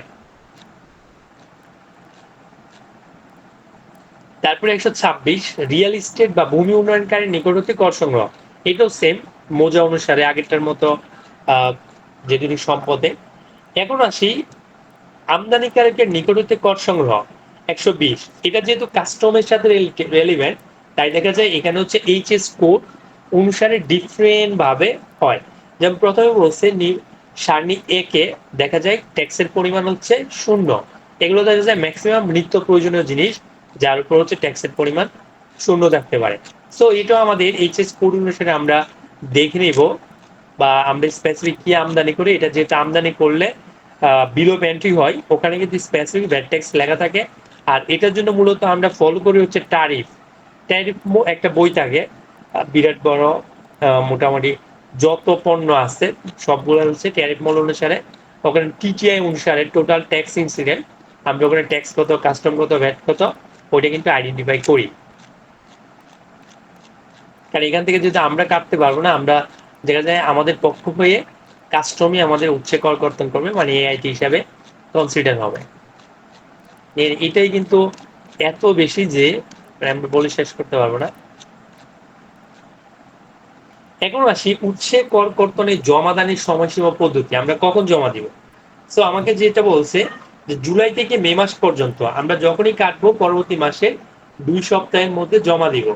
A: তারপরে 126 রিয়েল এস্টেট বা ভূমি উন্নয়নকারীর নিকট হতে কর সংগ্রহ। এটাও সেম মৌজা অনুসারে আগেরটার মতো যে দুটি সম্পদে। এখন আসি আমদানিকারকের নিকট হতে কর সংগ্রহ 120। এটা যেহেতু কাস্টমের সাথে রেলিভেন্ট, তাই দেখা যায় এখানে হচ্ছে এইচএস কোড অনুসারে ডিফারেন্ট ভাবে হয়। যেমন প্রথমে বলছে সারণী এ কে দেখা যায় ট্যাক্সের পরিমাণ হচ্ছে 0। এগুলো দেখা যায় ম্যাক্সিমাম নিত্য প্রয়োজনীয় জিনিস, যার উপর হচ্ছে ট্যাক্সের পরিমাণ 0 থাকতে পারে। সো এটাও আমাদের এইচএস কোড অনুসারে আমরা দেখে নিব, বা আমরা স্পেসিফিক কি আমদানি করি। এটা যেটা আমদানি করলে বিলো এন্ট্রি হয়, ওখানে কিন্তু স্পেসিফিক ভ্যাট ট্যাক্স লেখা থাকে। আর এটার জন্য মূলত আমরা ফলো করি হচ্ছে ট্যারিফ। ট্যারিফ একটা বই থাকে বিরাট বড়, মোটামুটি যত পণ্য আছে সবগুলো হচ্ছে ট্যারিফ মূল্য অনুসারে, ওখানে টিটিআই অনুসারে টোটাল ট্যাক্স ইনসিডেন্ট আমরা ওখানে ট্যাক্স কত, কাস্টম কত, ভ্যাট কত, ওইটা কিন্তু আইডেন্টিফাই করি। কারণ এখান থেকে যদি আমরা কাটতে পারবো না, আমরা দেখা যায় আমাদের পক্ষ হয়ে কাস্টমই আমাদের উচ্ছে কর কর্তন করবে, মানে এআইটি হিসাবে কনসিডার হবে। এটাই কিন্তু এত বেশি যে আমরা বলে শেষ করতে পারবো না। এখন আসি উচ্ছে কর কর্তনের জমাদানির সময়সীমা পদ্ধতি, আমরা কখন জমা দিব। সো আমাকে যেটা বলছে যে জুলাই থেকে মে মাস পর্যন্ত আমরা যখনই কাটবো পরবর্তী মাসে 2 সপ্তাহের মধ্যে জমা দিব।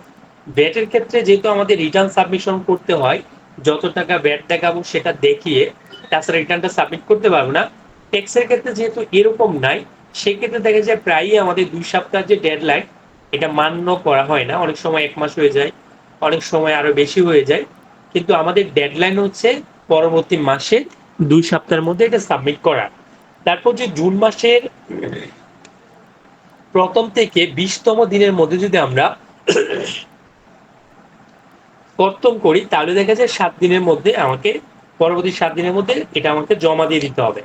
A: ভ্যাটের ক্ষেত্রে যেহেতু আমাদের রিটার্ন সাবমিশন করতে হয় যত টাকা ব্যাট দেখাবো সেটা দেখিয়ে তাছাড়া রিটার্নটা সাবমিট করতে পারবো না। ট্যাক্সের ক্ষেত্রে যেহেতু এরকম নাই, সেক্ষেত্রে দেখা যায় প্রায়ই আমাদের 2 সপ্তাহ যে ডেডলাইন এটা মান্য করা হয় না। অনেক সময় 1 মাস হয়ে যায়, অনেক সময় আরো বেশি হয়ে যায়, কিন্তু আমাদের ডেডলাইন হচ্ছে পরবর্তী মাসে 2 সপ্তাহের মধ্যে এটা সাবমিট করা। তারপর যে জুন মাসের প্রথম থেকে 20তম দিনের মধ্যে যদি আমরা কর্তন করি তাহলে দেখা যায় 7 দিনের মধ্যে আমাকে, পরবর্তী 7 দিনের মধ্যে এটা আমাকে জমা দিয়ে দিতে হবে।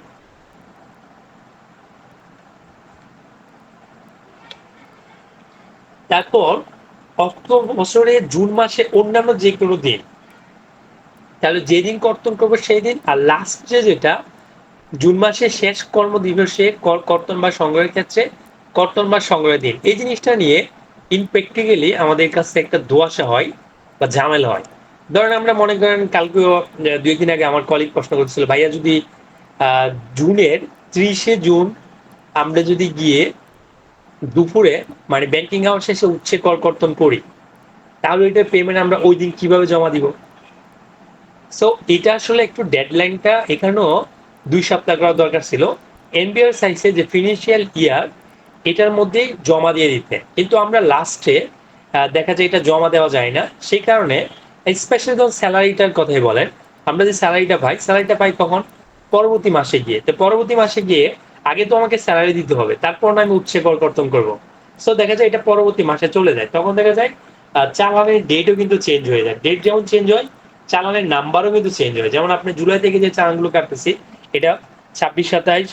A: তারপর অর্থ বছরের জুন মাসে অন্যান্য যে কোনো দিন, তাহলে যেদিন কর্তন করবো সেই দিন, আর লাস্ট যেটা জুন মাসের শেষ কর্ম দিবসে কর্তন বা সংগ্রহের ক্ষেত্রে কর্তন বা সংগ্রহের দিন। এই জিনিসটা নিয়ে ইন প্র্যাকটিক্যালি আমাদের কাছে একটা ধোঁয়াশা হয় বা ঝামেলা হয়। ধরেন আমরা মনে করেন কালকেও 2 দিন আগে আমার কলিগ প্রশ্ন করছিল, ভাইয়া যদি জুনের 30শে জুন আমরা যদি গিয়ে দুপুরে মানে ব্যাংকিং আওয়ার শেষে উচ্ছে কর্তন করি, তাহলে এটা পেমেন্ট আমরা ওই দিন কিভাবে জমা দিব? সো এটা আসলে একটু ডেডলাইনটা এখানেও 2 সপ্তাহ করা দরকার ছিল। এনবিআর চাইছে যে ফিনান্সিয়াল ইয়ার এটার মধ্যেই জমা দিয়ে দিতে, কিন্তু আমরা লাস্টে দেখা যায় এটা জমা দেওয়া যায় না। সেই কারণে স্পেশালি যখন স্যালারিটার কথাই বলেন, আমরা যে স্যালারিটা পাই তখন পরবর্তী মাসে গিয়ে, তো পরবর্তী মাসে গিয়ে আগে তো আমাকে স্যালারি দিতে হবে, তারপর না আমি উচ্ছে কর্তন করবো। সো দেখা যায় এটা পরবর্তী মাসে চলে যায়, তখন দেখা যায় চালানের ডেটও কিন্তু চেঞ্জ হয়ে যায়। ডেট যেমন চেঞ্জ হয়, চালানের নাম্বারও কিন্তু চেঞ্জ হয়। যেমন আপনি জুলাই থেকে যে চালানগুলো কাটতেছি এটা 26-27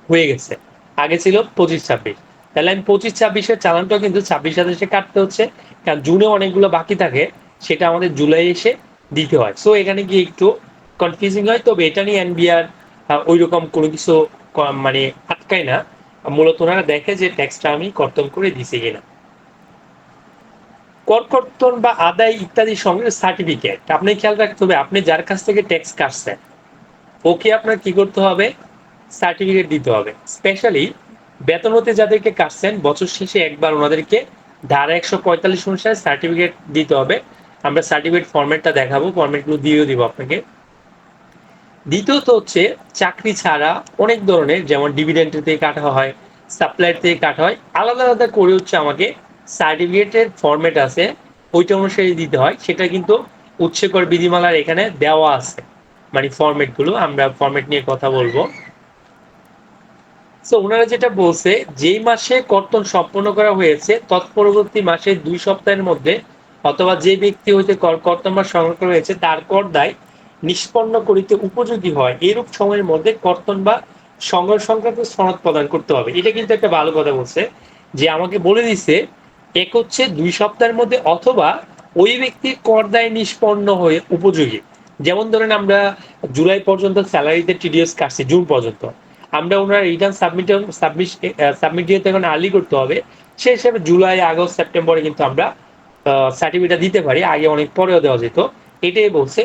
A: হয়ে গেছে, আগে ছিল 25-26, তাহলে আমি 25-26-এর চালানটাও কিন্তু 26-27-এ কাটতে হচ্ছে, কারণ জুনে অনেকগুলো বাকি থাকে, সেটা আমাদের জুলাই এসে দিতে হয়। সো এখানে গিয়ে একটু কনফিউজিং হয়, তবে এটা নিয়ে এনবিআর ওই রকম কোনো কিছু মানে আটকায় না। মূলত ওনারা দেখে যে ট্যাক্সটা আমি কর্তন করে দিছি কিনা। কর্তন বা আদায় ইত্যাদি সঙ্গে সার্টিফিকেট আপনি খেয়াল রাখতে হবে, আপনি যার কাছ থেকে ট্যাক্স কাটছেন ওকে আপনার কি করতে হবে? সার্টিফিকেট দিতে হবে। স্পেশালি বেতন হতে যাদেরকে কাটছেন বছর শেষে একবার ওনাদেরকে ধারা 145 অনুসারে সার্টিফিকেট দিতে হবে। আমরা সার্টিফিকেট ফরম্যাটটা দেখাবো, ফরম্যাটগুলো দিয়েও দিব আপনাকে। দ্বিতীয়ত হচ্ছে চাকরি ছাড়া অনেক ধরনের, যেমন ডিভিডেন্ড থেকে কাটা হয়, সাপ্লাইয়ের থেকে কাটা হয়, আলাদা আলাদা করে হচ্ছে আমাকে সার্টিফিকেটের ফরম্যাট আছে, ওইটা অনুসারে দিতে হয়। সেটা কিন্তু উচ্ছে কর বিধিমালার এখানে দেওয়া আছে, মানে ফরম্যাটগুলো আমরা ফরম্যাট নিয়ে কথা বলবো। সো ওনারা যেটা বলছে, যেই মাসে কর্তন সম্পন্ন করা হয়েছে তৎপরবর্তী মাসে 2 সপ্তাহের মধ্যে অথবা যে ব্যক্তি হইতে কর্তন বা সংগ্রহ করা হয়েছে তার কর দায় নিষ্পন্ন করিতে উপযোগী হয় এরূপ সময়ের মধ্যে কর্তন বা সংগ্রহ সংক্রান্ত সনদ প্রদান করতে হবে। এটা কিন্তু একটা ভালো কথা বলছে, যে আমাকে বলে দিছে এক হচ্ছে 2 সপ্তাহের মধ্যে অথবা ওই ব্যক্তির কর দায় নিষ্পন্ন হয়ে উপযোগী। যেমন ধরেন আমরা জুলাই পর্যন্ত স্যালারিতে টিডিএস কাটছি, জুন পর্যন্ত আমরা ওনার রিটার্ন সাবমিট দিয়ে এখন আর্লি করতে হবে, সেই হিসাবে জুলাই আগস্ট সেপ্টেম্বরে কিন্তু আমরা সার্টিফিকেটটা দিতে পারি, আগে অনেক পরেও দেওয়া যেত। এটাই বলছে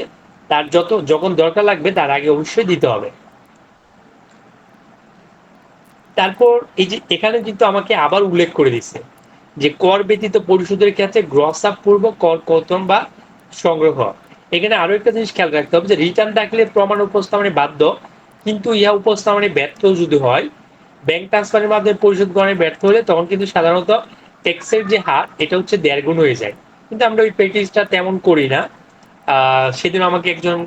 A: তার যখন দরকার লাগবে তার আগে অবশ্যই দিতে হবে। তারপর এই যে এখানে কিন্তু আমাকে আবার উল্লেখ করে দিচ্ছে যে কর ব্যতীত পরিশোধের ক্ষেত্রে গ্রস আপ পূর্ব কর কর্তন বা সংগ্রহ। এখানে আরো একটা জিনিস খেয়াল রাখতে হবে যে রিটার্ন দাখিলের প্রমাণ উপস্থাপনে বাধ্য, কিন্তু ইহা উপস্থাপনে ব্যর্থ যদি হয়, ব্যাংক ট্রান্সফারের মাধ্যমে পরিশোধ গ্রহণে ব্যর্থ হলে তখন কিন্তু সাধারণত ট্যাক্সের যে হার এটা হচ্ছে 1.5 গুণ হয়ে যায়। কিন্তু আমরা ওই প্র্যাকটিসটা তেমন করি না। সেদিন আমাকে একজন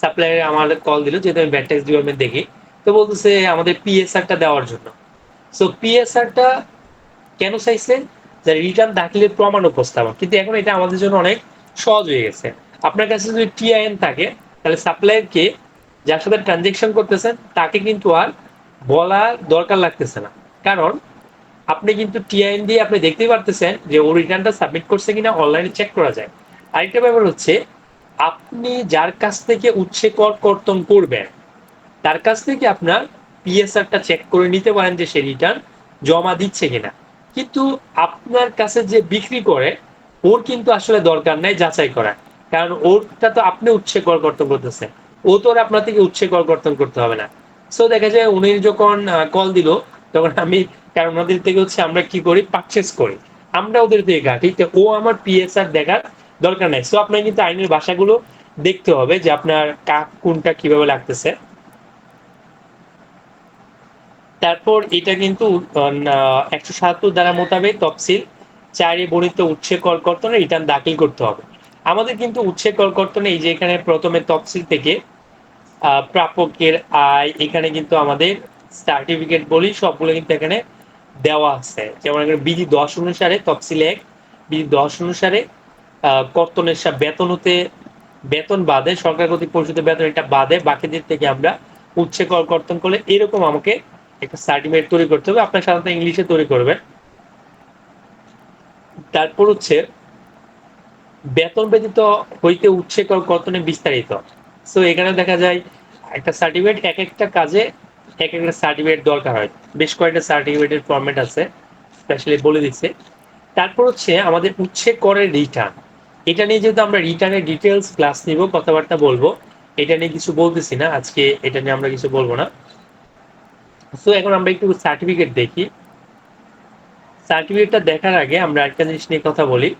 A: সাপ্লায়ার আমার কল দিল, যেহেতু আমি ব্যাট ট্যাক্স ডিপার্টমেন্ট দেখি, তো বলতেছে আমাদের পিএসআরটা দেওয়ার জন্য। সো পিএসআরটা কেন চাইছে? যে রিটার্ন দাখিলের প্রমাণ উপস্থাপন, কিন্তু এখন এটা আমাদের জন্য অনেক সহজ হয়ে গেছে। আপনার কাছে যদি টিআইএন থাকে তাহলে সাপ্লায়ারকে যার সাথে ট্রানজেকশন করতেছেন তাকে কিন্তু আর বলা দরকার লাগতেছে না, কারণ আপনি কিন্তু টিআইএন দিয়ে আপনি দেখতেই পারতেছেন যে ও রিটার্নটা সাবমিট করছে কিনা, অনলাইনে চেক করা যায়। আরেকটা ব্যাপার হচ্ছে, আপনি যার কাছ থেকে উচ্ছে কর্তন করবেন তার কাছ থেকে আপনার পিএসআরটা চেক করে নিতে পারেন যে সে রিটার্ন জমা দিচ্ছে কিনা, কিন্তু আপনার কাছে যে বিক্রি করে ওর কিন্তু আসলে দরকার নাই যাচাই করা, কারণ ওরটা তো আপনি উচ্ছে কর্তন করতেছেন, ও তো আর আপনার থেকে উচ্ছে কর্তন করতে হবে না। সো দেখা যায় উনি যখন কল দিল তখন আমি, কারণ ওনাদের থেকে হচ্ছে আমরা কি করি, পারচেস করি, আমরা ওদের থেকে ঘাটি, তো ও আমার পিএসআর দেখার দরকার নাই। সো আপনার কিন্তু আইনের ভাষাগুলো দেখতে হবে যে আপনার কোনটা কিভাবে লাগতেছে। তারপর এটা কিন্তু 177 ধারা মোতাবেক তফসিল 4 বর্ণিত উৎসে করকর্তনে রিটার্ন দাখিল করতে হবে। আমাদের কিন্তু উৎসে করকর্তনে এই যে এখানে প্রথমে তফসিল থেকে প্রাপকের আয়, এখানে কিন্তু আমাদের সার্টিফিকেট বলি সবগুলো কিন্তু এখানে দেওয়া আছে। যেমন এখানে বিধি 10 অনুসারে তফসিল 1, বিধি 10 অনুসারে কর্তনের বেতন হতে বেতন বাদে সরকার কর্তৃক পরিশোধিত বেতন এটা বাদে বাকিদের থেকে আমরা উৎসে কর্তন করলে এরকম আমাকে একটা সার্টিফিকেট তৈরি করতে হবে। আপনার সাধারণত ইংলিশে তৈরি করবেন। তারপর হচ্ছে বেতন ব্যতীত হইতে উৎসে কর্তনে বিস্তারিত। সো এখানে দেখা যায় একটা সার্টিফিকেট এক একটা কাজে এক একটা সার্টিফিকেট দরকার হয়, বেশ কয়েকটা সার্টিফিকেটের ফরম্যাট আছে, স্পেশালি বলে দিচ্ছে। তারপর হচ্ছে আমাদের উৎসে করের রিটার্ন, এটা নিয়ে যেহেতু আমরা রিটার্নের ডিটেলস ক্লাস নিব, কথাবার্তা বলবো, এটা নিয়ে কিছু বলতেছি না আজকে, এটা নিয়ে আমরা কিছু বলবো না। সো এখন আমরা একটু সার্টিফিকেট দেখি। সার্টিফিকেটটা দেখার আগে আমরা একটা জিনিস নিয়ে কথা বলি।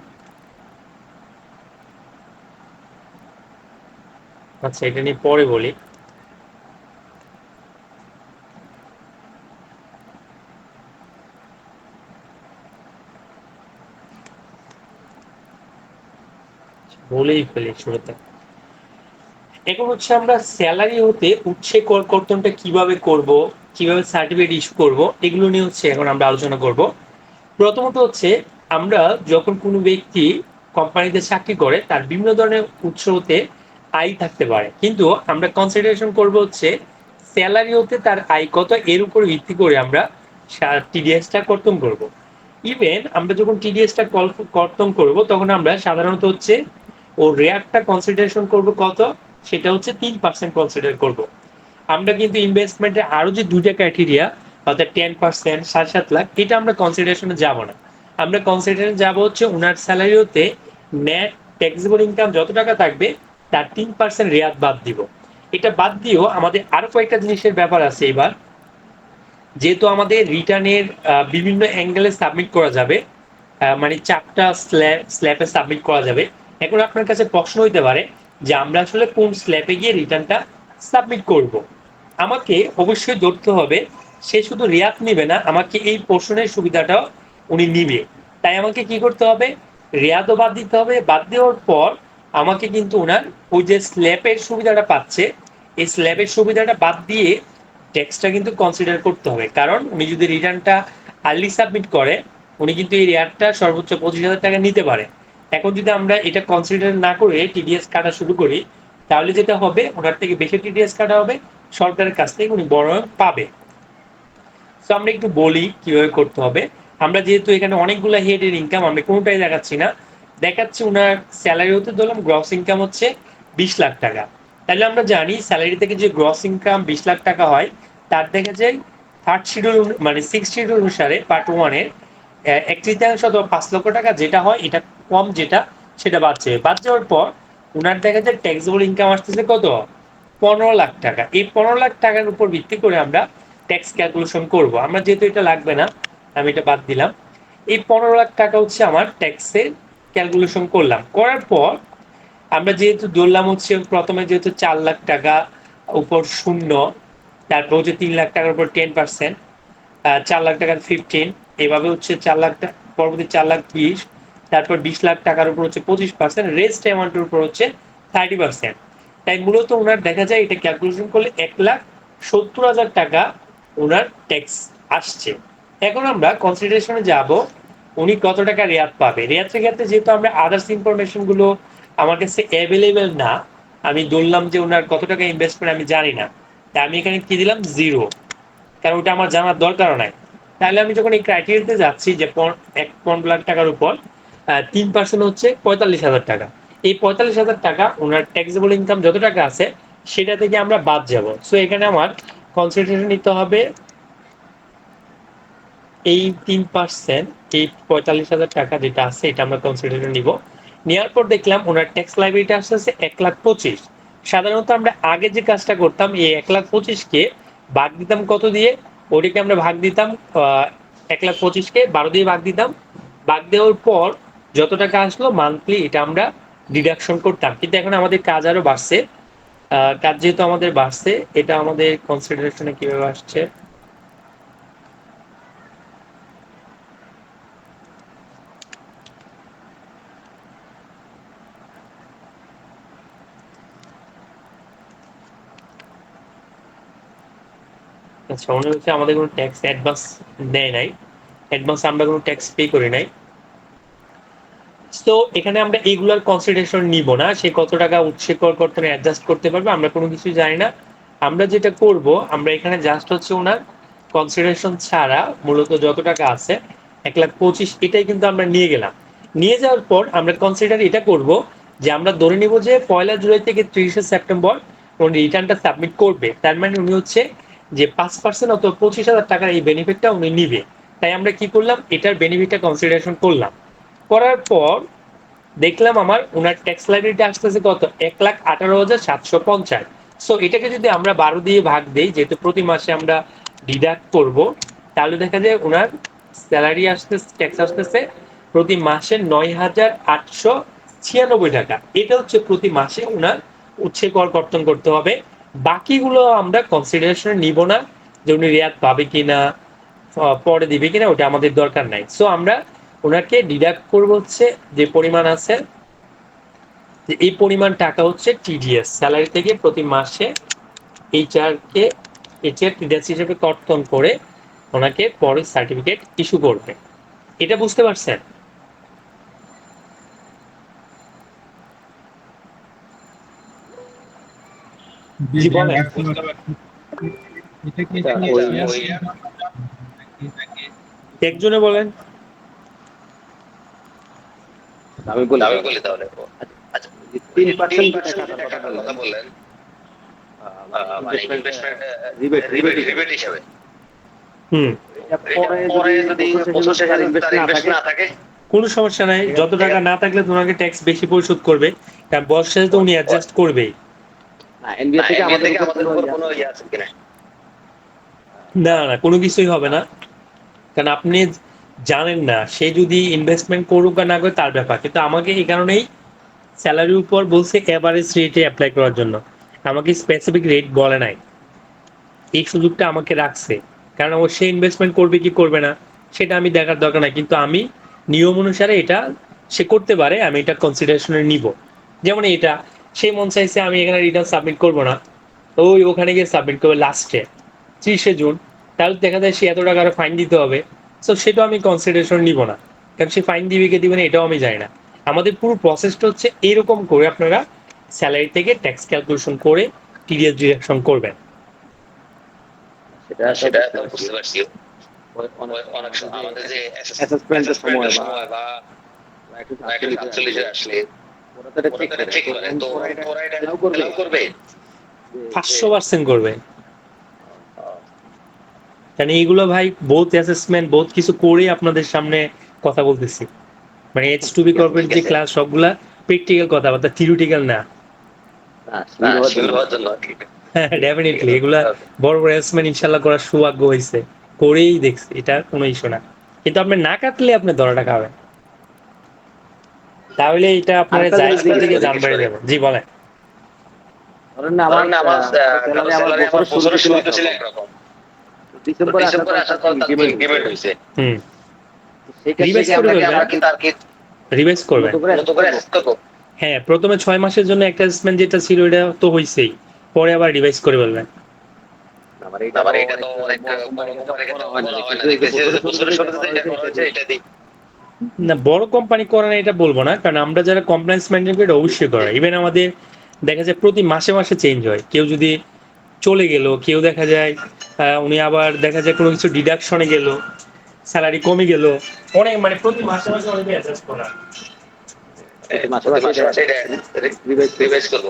A: আচ্ছা, এটা নিয়ে পরে বলি। বলেই ফেলি শুরুতে। এখন হচ্ছে আমরা স্যালারি হতে উৎসে কর্তনটা কিভাবে করব, কিভাবে সার্টিফিকেট ইস্যু করব, এগুলো নিয়ে হচ্ছে এখন আমরা আলোচনা করব। প্রথমত হচ্ছে আমরা যখন কোনো ব্যক্তি কোম্পানিতে চাকরি করে তার বিভিন্ন ধরনের উৎস হতে আয় থাকতে পারে, কিন্তু আমরা কনসিডারেশন করব হচ্ছে স্যালারি হতে তার আয় কত, এর উপর ভিত্তি করে আমরা টিডিএসটা কর্তন করব। ইভেন আমরা যখন টিডিএসটা কর্তন করব তখন আমরা সাধারণত হচ্ছে ও রেয়ারটা কনসিডারেশন করব কত, সেটা হচ্ছে 3% কনসিডার করব। আমরা কিন্তু ইনভেস্টমেন্টের আরো যে দুইটা ক্রাইটেরিয়া অর্থাৎ 10%, 7.5 লাখ, এটা আমরা কনসিডারেশনে যাব না। আমরা কনসিডারেশন যাব হচ্ছে ওনার স্যালারি হতে নেট ট্যাক্সেবল ইনকাম যত টাকা থাকবে তার 3% রেয়াত বাদ দিব। এটা বাদ দিয়েও আমাদের আরো কয়েকটা জিনিসের ব্যাপার আছে। এবার যেহেতু আমাদের রিটার্নের বিভিন্ন অ্যাঙ্গেলে সাবমিট করা যাবে, মানে 4টা স্ল্যাবে সাবমিট করা যাবে। এখন আপনার কাছে প্রশ্ন হইতে পারে যে আমরা আসলে কোন স্ল্যাবে গিয়ে রিটার্নটা সাবমিট করব। আমাকে অবশ্যই ধরতে হবে সে শুধু রেয়াত নিবে না, আমাকে এই পোর্শনের সুবিধাটাও উনি নিবে। তাই আমাকে কি করতে হবে, রেয়াতও বাদ দিতে হবে। বাদ দেওয়ার পর আমাকে কিন্তু ওনার ওই যে স্ল্যাবের সুবিধাটা পাচ্ছে, এই স্ল্যাবের সুবিধাটা বাদ দিয়ে ট্যাক্সটা কিন্তু কনসিডার করতে হবে। কারণ উনি যদি রিটার্নটা আর্লি সাবমিট করে উনি কিন্তু এই রেয়ারটা সর্বোচ্চ 25,000 টাকা নিতে পারে। এখন যদি আমরা এটা কনসিডার না করে টিডিএস কাটা শুরু করি তাহলে যেটা হবে ওনার থেকে বেশি টিডিএস কাটা হবে, সরকারের কাছ থেকে উনি বড় পাবে। তো আমরা একটু বলি কিভাবে করতে হবে। আমরা যেহেতু এখানে অনেকগুলো হেডের ইনকাম, আমরা কোনোটাই দেখাচ্ছি না, দেখাচ্ছি ওনার স্যালারি হতে ধরলাম গ্রস ইনকাম হচ্ছে 20 লাখ টাকা। তাহলে আমরা জানি স্যালারি থেকে যে গ্রস ইনকাম 20 লাখ টাকা হয় তার দেখা যায় থার্ড শিডিউল মানে 6 শিডিউল অনুসারে পার্ট 1-এর 1/3 অথবা 5 লক্ষ টাকা যেটা হয়, এটা কম যেটা সেটা বাদ যাবে। বাদ যাওয়ার পর ওনার দেখা যায় ট্যাক্সেবল ইনকাম আসতেছে কত, 15 লাখ টাকা। এই 15 লাখ টাকার উপর ভিত্তি করে আমরা ট্যাক্স ক্যালকুলেশন করব। আমরা যেহেতু এটা লাগবে না আমি এটা বাদ দিলাম। এই 15 লাখ টাকা হচ্ছে আমার ট্যাক্সের ক্যালকুলেশন করলাম। করার পর আমরা যেহেতু ধরলাম হচ্ছে প্রথমে যেহেতু 4 লাখ টাকা উপর শূন্য, তারপর হচ্ছে 3 লাখ টাকার উপর 10%, 4 লাখ টাকার 15, এভাবে হচ্ছে 4 লাখ টাকা, পরবর্তী 4 লাখ 20, তারপর 20 লাখ টাকার উপর হচ্ছে 25%, রেস্ট অ্যামাউন্টের উপর হচ্ছে 30%। তাই মূলত ওনার দেখা যায় এটা ক্যালকুলেশন করলে 1,70,000 টাকা ওনার ট্যাক্স আসছে। এখন আমরা কনসিডারেশনে যাব উনি কত টাকা রেয়াত পাবে। রেয়াতের ক্ষেত্রে যেহেতু আমরা আদার্স ইনফরমেশন গুলো আমার কাছে অ্যাভেলেবেল না, আমি ধরলাম যে ওনার কত টাকা ইনভেস্টমেন্ট আমি জানি না, তাই আমি এখানে কি দিলাম 0, কারণ ওটা আমার জানার দরকার নাই। তাহলে আমি যখন এই ক্রাইটেরিয়াতে যাচ্ছি যে 15 লাখ টাকার উপর 3% হচ্ছে 45,000 টাকা, এই 45,000 টাকা ওনার ট্যাক্সেবল ইনকাম যত টাকা আছে সেটা থেকে আমরা বাদ যাব। সো এখানে আমার কনসিডারেশন নিতে হবে এই 3%, এই 45,000 টাকা যেটা আছে এটা আমরা কনসিডারেশন নিব। নেওয়ার পর দেখলাম ওনার ট্যাক্স লাইবিলিটি আসছে 1,25,000। সাধারণত আমরা আগে যে কাজটা করতাম এই 1,25,000-কে ভাগ দিতাম কত দিয়ে, ওটাকে আমরা ভাগ দিতাম 1,25,000-কে 12 দিয়ে ভাগ দিতাম। ভাগ দেওয়ার পর যত টাকা আসলো মান্থলি এটা আমরা ডিডাকশন করতাম, কিন্তু এখন আমাদের কাজ আরো বাড়ছে। কাজ যেহেতু আমাদের বাড়ছে, এটা আমাদের কনসিডারেশনে কিভাবে আসছে, আচ্ছা মনে হচ্ছে আমাদের কোনো ট্যাক্স অ্যাডভান্স দেয় নাই, অ্যাডভান্স আমরা কোনো ট্যাক্স পে করি নাই। তো এখানে আমরা এইগুলার কনসিডারেশন নিব না, সে কত টাকা উৎসে কর্তনে অ্যাডজাস্ট করতে পারবে আমরা কোনো কিছু জানি না। আমরা যেটা করব, আমরা এখানে জাস্ট হচ্ছে ওনার কনসিডারেশন ছাড়া মূলত যত টাকা আছে 1,25,000 এটাই কিন্তু আমরা নিয়ে গেলাম। নিয়ে যাওয়ার পর আমরা কনসিডার এটা করব যে আমরা ধরে নিব যে 1 জুলাই থেকে 30 সেপ্টেম্বর উনি রিটার্নটা সাবমিট করবে, তার মানে উনি হচ্ছে যে 5% অথবা 25,000 টাকার এই বেনিফিটটা উনি নিবে। তাই আমরা কি করলাম, এটার বেনিফিটটা কনসিডারেশন করলাম। করার পর দেখলাম আমার ওনার ট্যাক্স লাইবিলিটি আসতেছে কত, 1,18,750। সো এটাকে যদি আমরা 12 দিয়ে ভাগ দেই, যেহেতু প্রতি মাসে আমরা ডিডাক্ট করব, তাহলে দেখা যায় ওনার স্যালারি আসতেছে, ট্যাক্স আসতেছে প্রতি মাসে 9,896 টাকা। এটা হচ্ছে প্রতি মাসে ওনার উৎসে কর কর্তন করতে হবে। বাকিগুলো আমরা কনসিডারেশনে নিব না, যে উনি রেয়াত পাবে কিনা, পরে দিবে কিনা, ওটা আমাদের দরকার নাই। সো আমরা ওনাকে ডিডাক্ট করবো হচ্ছে যে পরিমাণ আছে, যে এই পরিমাণ টাকা হচ্ছে টিডিএস স্যালারি থেকে প্রতি মাসে এইচআর কে এইচআর টিডিএস হিসেবে কর্তন করে ওনাকে পরে সার্টিফিকেট ইস্যু করবে। এটা বুঝতে পারছেন? জি বলেন।
B: এটা কি
A: একজনে বলেন।
D: আমি বলি তাহলে। আচ্ছা 3% টাকার কথা বললেন, মানে ইনভেস্টমেন্ট রিবেট হিসাবে। পরে যদি 25,000 তার ইনভেস্ট না থাকে
A: কোনো সমস্যা নাই, যত টাকা না থাকলে তোমাকে ট্যাক্স বেশি পরিশোধ করবে, কারণ বয়স শেষে তো উনি অ্যাডজাস্ট করবেই।
D: না এনবিআর থেকে আমাদের উপর কোনো ইয়ে আছে কিনা?
A: না না, কোনো কিছুই হবে না, কারণ আপনি জানেন না সে যদি ইনভেস্টমেন্ট করুক বা না করে তার ব্যাপার, কিন্তু আমাকে এই কারণেই স্যালারির উপর বলছে এভারেজ রেটে অ্যাপ্লাই করার জন্য, আমাকে স্পেসিফিক রেট বলে নাই। এই সুযোগটা আমাকে রাখছে, কারণ ও সে ইনভেস্টমেন্ট করবে কি করবে না সেটা আমি দেখার দরকার নাই, কিন্তু আমি নিয়ম অনুসারে এটা সে করতে পারে, আমি এটা কনসিডারেশনে নিব। যেমন এটা সে মন চাইছে আমি এখানে রিটার্ন সাবমিট করবো না, ওই ওখানে গিয়ে সাবমিট করবে লাস্টে 30 জুন, তাহলে দেখা যায় সে এত টাকা আরো ফাইন দিতে হবে। সো সেটাও আমি কনসিডারেশন নিব না, কারণ সে ফাইন দিবে কে দিবে না এটাও আমি জানি না। আমাদের পুরো প্রসেসটা হচ্ছে এরকম করে আপনারা স্যালারি থেকে ট্যাক্স ক্যালকুলেশন করে টিডিএস ডিডাকশন করবেন।
D: সেটা তো বুঝতে পারছি। অনেক সময় আমাদের যে অ্যাসেসমেন্টের সময় বা একটু 47 আসলে ওরা ঠিক করে, তো ওরা এটা অ্যালাউ করবে
A: 500% করবে, কারণ এইগুলো ভাই বহুত অ্যাসেসমেন্ট বহুত কিছু করে আপনাদের সামনে কথা বলতেছি, মানে H2B কর্পোরেট যে ক্লাস সবগুলা প্র্যাকটিক্যাল কথাবার্তা, থিওরিটিক্যাল না। হ্যাঁ ডেফিনেটলি এগুলা বড় বড় অ্যাসেসমেন্ট ইনশাল্লাহ করার সৌভাগ্য হয়েছে, করেই দেখছি, এটা কোনো ইস্যু না। কিন্তু আপনি না কাটলে আপনি ধরা খাবেন, তাহলে এটা আপনার জায়েজ থেকে জান বেড়ে যাবে। জি বলেন।
D: আমার স্যালারি আমার বছরের শুরুতে ছিল একরকম, ডিসেম্বরে আসার পর তার ইনক্রিমেন্ট হইছে।
A: রিভাইজ করে বলবেন, রিভাইজ করবেন,
D: নতুন করে অ্যাসেস করব।
A: হ্যাঁ প্রথমে 6 মাসের জন্য একটা অ্যাসেসমেন্ট যেটা ছিল এটা তো হইছেই, পরে আবার রিভাইজ করে বলবেন।
D: আমার এটা তো অনেক বড় কোম্পানি থেকে বলা হয় না, দেখতেছি বছরের শুরুতে এটা করা হয়েছে, এটা দিই
A: না বড় কোম্পানি করে না এটা বলবো না, কারণ আমরা যারা কমপ্লায়েন্স মেনটেন করি এটা অবশ্যই করে। ইভেন আমাদের দেখা যায় প্রতি মাসে মাসে চেঞ্জ হয়, কেউ যদি চলে গেল, কেউ দেখা যায় উনি আবার দেখা যায় কোনো কিছু ডিডাকশনে গেল, স্যালারি কমে গেল, অনেক মানে প্রতি মাসে মাসে অনেকে অ্যাডজাস্ট করা,
D: মাসে রিভাইজ করব।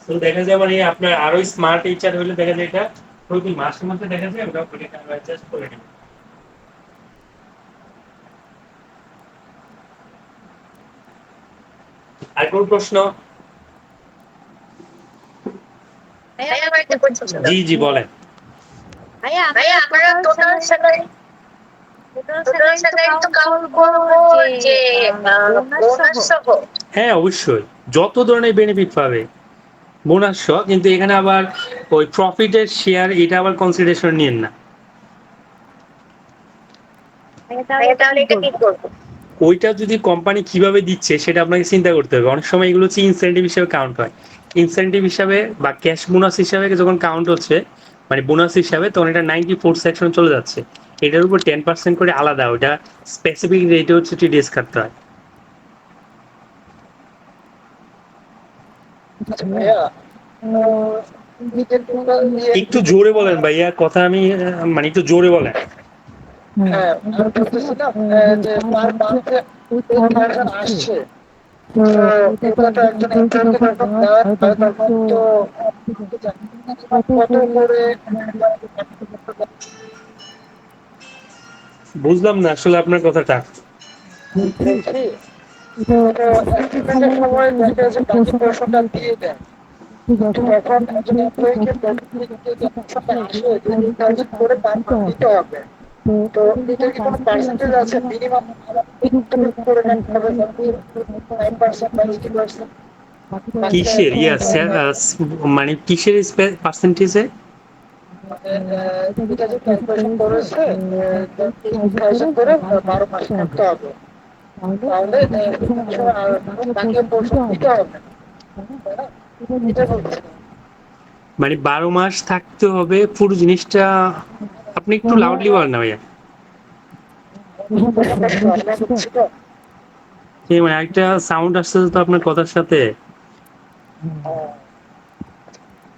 A: তো দেখা যায় মানে আপনার আরো স্মার্ট এইচআর হলে দেখা যায় এটা প্রতি মাসে মাসে দেখা যায় ওটা অ্যাডজাস্ট করে নেবে। আর কোন প্রশ্ন? জি জি বলেন।
E: ভাইয়া আমরা টোটাল স্যালারি তো কাউন্ট করব যে বোনাস সহ।
A: হ্যাঁ অবশ্যই, যত ধরনের বেনিফিট পাবে বোনাস সহ, কিন্তু এখানে আবার ওই প্রফিটের শেয়ার এটা আবার কনসিডারেশন নিয়েন না।
E: তাহলে এটা কি করবো?
A: ওইটা যদি কোম্পানি কিভাবে দিচ্ছে সেটা আপনাকে চিন্তা করতে হবে। অনেক সময় এগুলো হচ্ছে ইনসেন্টিভ হিসেবে কাউন্ট হয়, ইনসেন্টিভ হিসাবে বা ক্যাশ বোনাস হিসাবে যখন কাউন্ট হচ্ছে, মানে বোনাস হিসাবে, তখন এটা 94 সেকশন চলে যাচ্ছে। এটার উপর 10% করে আলাদা, ওটা স্পেসিফিক রেটে হচ্ছে টিডিএস কাটতে হয়। একটু জোরে বলেন ভাইয়া, কথা আমি মানে একটু জোরে বলেন।
F: হ্যাঁ, আমি বলতেছিলাম যে পার মান্থে 8,000 আসছে। তো এটা তো একজন এমপ্লয়িকে যখন দেওয়া হয় তখন তো কত করে
A: বুঝলাম না আসলে আপনার কথাটা।
F: বলছি, এটা এস্টিমেটের সময় দেখা যাচ্ছে বাকি পোর্শনটা দিয়ে দেয়। কিন্তু যখন একজন এমপ্লয়িকে প্রফিট থেকে যে পোর্শনটা আসে যে 8,000 করে পার মান্থ দিতে হবে, তো এটার কি কোনো পার্সেন্টেজ আছে? মিনিমাম কতটুকু করে রাখতে হবে, যেমন 5% বা 3%?
A: কিসের মানে কিসের পার্সেন্টেজে?
F: এটা যে ক্যালকুলেশন করেছে 8,000 করে 12 মাস করতে হবে, তাহলে বাকি পোর্শন দিতে হবে, তাই না? এটা বলছে
A: মানে 12 মাস থাকতে হবে পুরো জিনিসটা? আপনি একটু লাউডলি বলেন না ভাইয়া। মানে একটা সাউন্ড আসছে তো আপনার কথার সাথে,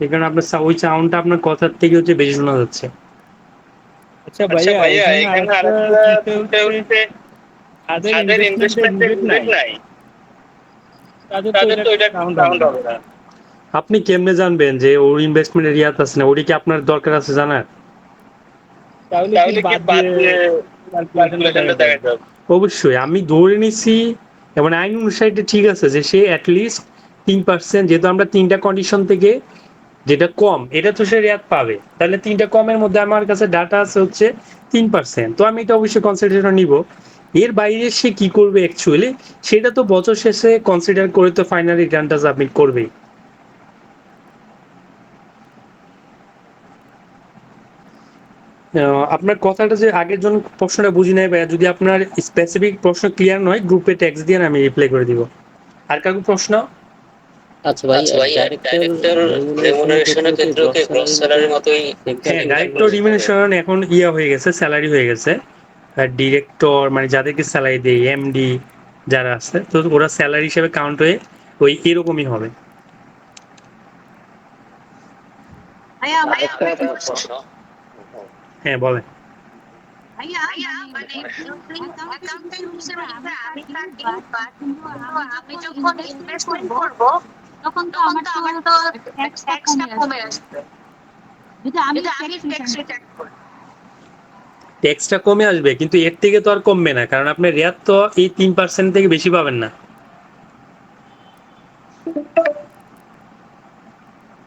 A: এই কারণে আপনার ওই সাউন্ডটা আপনার কথার থেকে হচ্ছে বেশি শোনা যাচ্ছে।
C: আচ্ছা ভাইয়া, এখানে আরেকটা বিষয় হচ্ছে যাদের ইনভেস্টমেন্টের লিমিট নাই তাদের তো এটা কাউন্ট হবে না।
A: আপনি কেমনে জানবেন যে ওর ইনভেস্টমেন্টের রিয়াত আছে না? ওটি কি আপনার দরকার আছে জানার?
C: তাহলে কি বাদ দিয়ে ক্যালকুলেশনটা দেখা যাবে?
A: অবশ্যই আমি ধরে নিছি, এবং আইন অনুসারে ঠিক আছে যে সে অ্যাটলিস্ট 3%, যেহেতু আমরা 3টা কন্ডিশন থেকে যেটা কম এটা তো সে রেয়াত পাবে, তাহলে 3টা কমের মধ্যে আমার কাছে ডাটা আছে হচ্ছে 3%, তো আমি এটা অবশ্যই কনসিডারেশন নিব। এর বাইরে সে কি করবে অ্যাকচুয়ালি সেটা তো বছর শেষে কনসিডার করে তো ফাইনাল রিটার্নটা সাবমিট করবেই। আপনার কথাটা যে আগের জন প্রশ্নটা বুঝি নাই ভাইয়া, যদি আপনার স্পেসিফিক প্রশ্ন ক্লিয়ার নয় গ্রুপে টেক্সট দিয়ে আমি রিপ্লাই করে দিব। আর কারো প্রশ্ন?
G: আচ্ছা ভাই, ডাইরেক্টর রেমুনারেশনের ক্ষেত্রেও কি গ্রস স্যালারির মতোই?
A: হ্যাঁ, ডাইরেক্টর রিমিউনারেশন এখন হয়ে গেছে, স্যালারি হয়ে গেছে। আর ডিরেক্টর মানে যাদেরকে স্যালারি দেয়, এমডি যারা আছে, তো ওরা স্যালারি হিসেবে কাউন্ট হয়ে ওই এরকমই হবে।
E: ভাইয়া
D: একটা প্রশ্ন,
A: হ্যাঁ বলেন।
E: ভাইয়া মানে অ্যাকাউন্টেন্ট হিসেবে আমি থাকি, বাট আমি যখন ইনভেস্টমেন্ট করব তখন তো আমার তো ট্যাক্সটা কমে আসবে যদি আমি ট্যাক্স রিটার্ন করি।
A: ট্যাক্সটা কমে আসবে, কিন্তু এর থেকে তো আর কমবে না, কারণ আপনি রেয়াত তো এই 3% থেকে বেশি পাবেন না।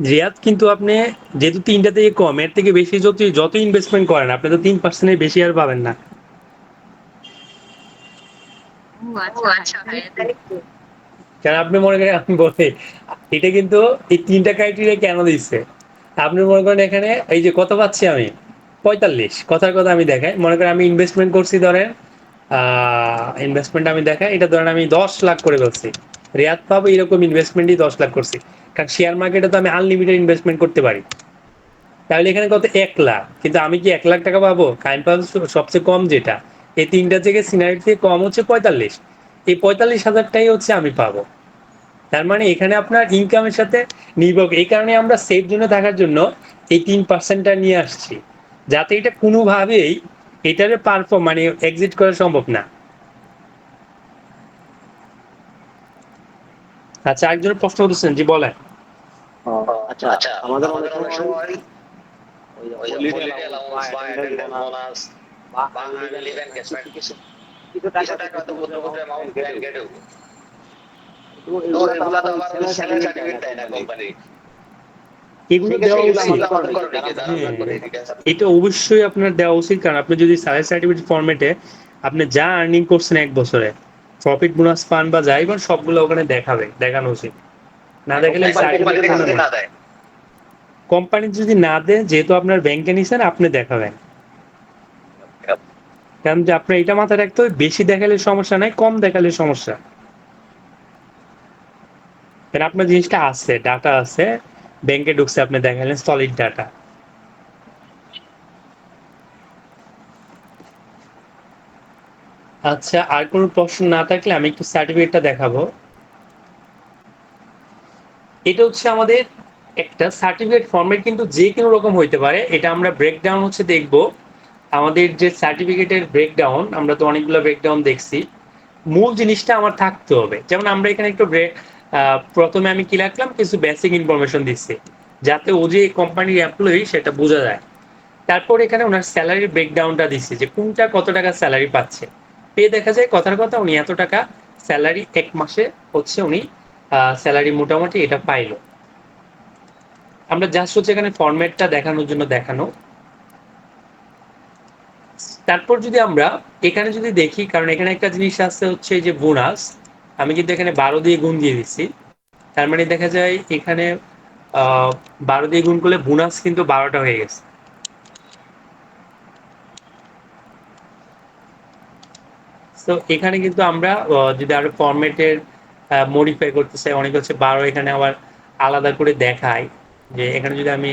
A: রিয়াদ কিন্তু আপনি যেহেতু 3টা থেকে কম, এর থেকে বেশি যত ইনভেস্টমেন্ট করেন আপনি তো 3% বেশি আর পাবেন না।
E: ও আচ্ছা ভাইয়া, তাহলে
A: কারণ আপনি মনে করেন, আমি বলি এটা কিন্তু এই 3টা ক্রাইটেরিয়া কেন দিচ্ছে, আপনি মনে করেন এখানে এই যে কত পাচ্ছি আমি 45, কথার কথা আমি দেখাই, মনে করেন আমি ইনভেস্টমেন্ট করছি, ধরেন ইনভেস্টমেন্ট আমি দেখাই, এটা ধরেন আমি 10 লাখ করে করছি, রেয়াত পাবো এরকম ইনভেস্টমেন্টই 10 লাখ করছি, কারণ শেয়ার মার্কেটে তো আমি আনলিমিটেড ইনভেস্টমেন্ট করতে পারি। তাহলে এখানে কত 1 লাখ, কিন্তু আমি কি 1 লাখ টাকা পাবো? আমি পাবো সবচেয়ে কম যেটা, এই 3টা থেকে সিনারি থেকে কম হচ্ছে 45, এই 45,000টাই হচ্ছে আমি পাবো। তার মানে এখানে আপনার ইনকামের সাথে নির্ভর, এই কারণে আমরা সেফ জোনে থাকার জন্য এই 3%টা নিয়ে আসছি, যাতে এটা কোনোভাবেই এটারে পারফর্ম মানে এক্সিট করা সম্ভব না। আচ্ছা, একজনের প্রশ্ন করতেছেন, জি বলেন।
D: আচ্ছা আমাদের অনেক সময় ওই হলিডে অ্যালাউন্স বা অ্যাটেন্ডেন্স বোনাস বা আনলিভ ইভেন্ট গেটসমেন্ট কিছু টাকা তো বুদ্ধ অ্যামাউন্ট গেটে, তো এগুলা তো আবার স্যালারি সার্টিফিকেট দেয় না কোম্পানি,
A: এগুলো দেওয়া উচিত, এটা অবশ্যই আপনার দেওয়া উচিত, কারণ আপনি যদি স্যালারি সার্টিফিকেট ফরম্যাটে আপনি যা আর্নিং করছেন 1 বছরে প্রফিট বোনাস ফান্ড বা যাই বল সবগুলো ওখানে দেখানো উচিত। না দেখালে সার্টিফিকেট
D: না দেয়,
A: কোম্পানি যদি না দেয়, যেহেতু আপনার ব্যাংকে নিছেন আপনি দেখাবেন। কারণ যে আপনার এটা মাথায় রাখতে হবে, বেশি দেখালে সমস্যা নাই, কম দেখালে সমস্যা। কারণ আপনার জিনিসটা আছে, ডাটা আছে, ব্যাংকে ঢুকছে, আপনি দেখালেন সলিড ডাটা। আচ্ছা, আর কোনো প্রশ্ন না থাকলে আমি একটু সার্টিফিকেটটা দেখাবো। এটা হচ্ছে আমাদের একটা সার্টিফিকেট ফরম্যাট, কিন্তু যে কোনো রকম হইতে পারে। এটা আমরা ব্রেকডাউন হচ্ছে দেখব, আমাদের যে সার্টিফিকেটের ব্রেকডাউন, আমরা তো অনেকগুলো ব্রেকডাউন দেখছি। মূল জিনিসটা আমার থাকতে হবে। যেমন আমরা এখানে একটু প্রথমে আমি কি রাখলাম, কিছু বেসিক ইনফরমেশন দিচ্ছি, যাতে ও যে কোম্পানির এমপ্লয়ি সেটা বোঝা যায়। তারপর এখানে ওনার স্যালারির ব্রেকডাউনটা দিচ্ছে, যে কোনটা কত টাকা স্যালারি পাচ্ছে। পেয়ে দেখা যায় কথার কথা উনি এত টাকা স্যালারি এক মাসে হচ্ছে উনি স্যালারি মোটামুটি এটা পাইলো। আমরা জাস্ট হচ্ছে এখানে ফরম্যাটটা দেখানোর জন্য দেখানো। তারপর যদি আমরা এখানে যদি দেখি, কারণ এখানে একটা জিনিস আছে হচ্ছে যে বোনাস, আমি কিন্তু এখানে 12 দিয়ে গুণ দিয়ে দিচ্ছি। তার মানে দেখা যায় এখানে 12 দিয়ে গুণ করলে বোনাস কিন্তু 12টা হয়ে গেছে। তো এখানে কিন্তু আমরা যদি আরো ফরম্যাটের মডিফাই করতে চাই, অনেক হচ্ছে 12 এখানে আবার আলাদা করে দেখায়। যে এখানে যদি আমি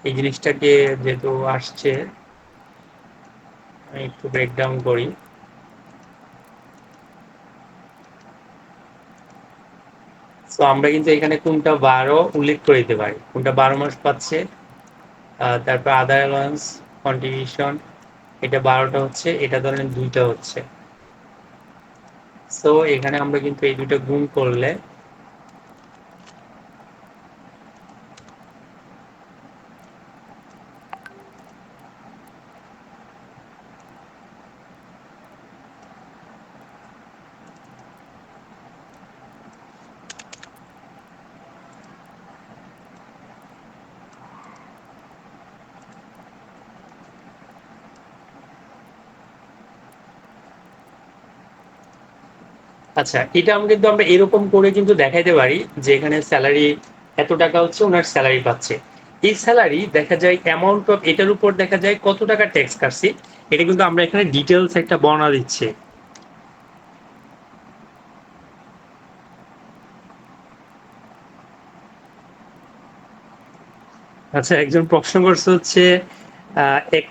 A: এই জিনিসটাকে, যেহেতু আসছে, আমি একটু ব্রেকডাউন করি। তো আমরা কিন্তু এখানে কোনটা 12 উল্লেখ করে দিতে পারি, কোনটা 12 মাস পাচ্ছে। তারপর আদার অ্যালাউন্স, কন্ট্রিবিউশন, এটা 12টা হচ্ছে, এটা ধরেন 2টা হচ্ছে। সো এখানে আমরা কিন্তু এই দুটো গুণ করলে আচ্ছা, এটা আমি কিন্তু আমরা এরকম করে কিন্তু দেখাইতে পারি যে এখানে স্যালারি এত টাকা হচ্ছে ওনার স্যালারি পাচ্ছে। এই স্যালারি দেখা যায় অ্যামাউন্ট অফ, এটার উপর দেখা যায় কত টাকা ট্যাক্স কাটছি, এটা কিন্তু আমরা এখানে ডিটেলস একটা বর্ণনা দিচ্ছি। আচ্ছা, একজন প্রশ্ন করছে হচ্ছে এক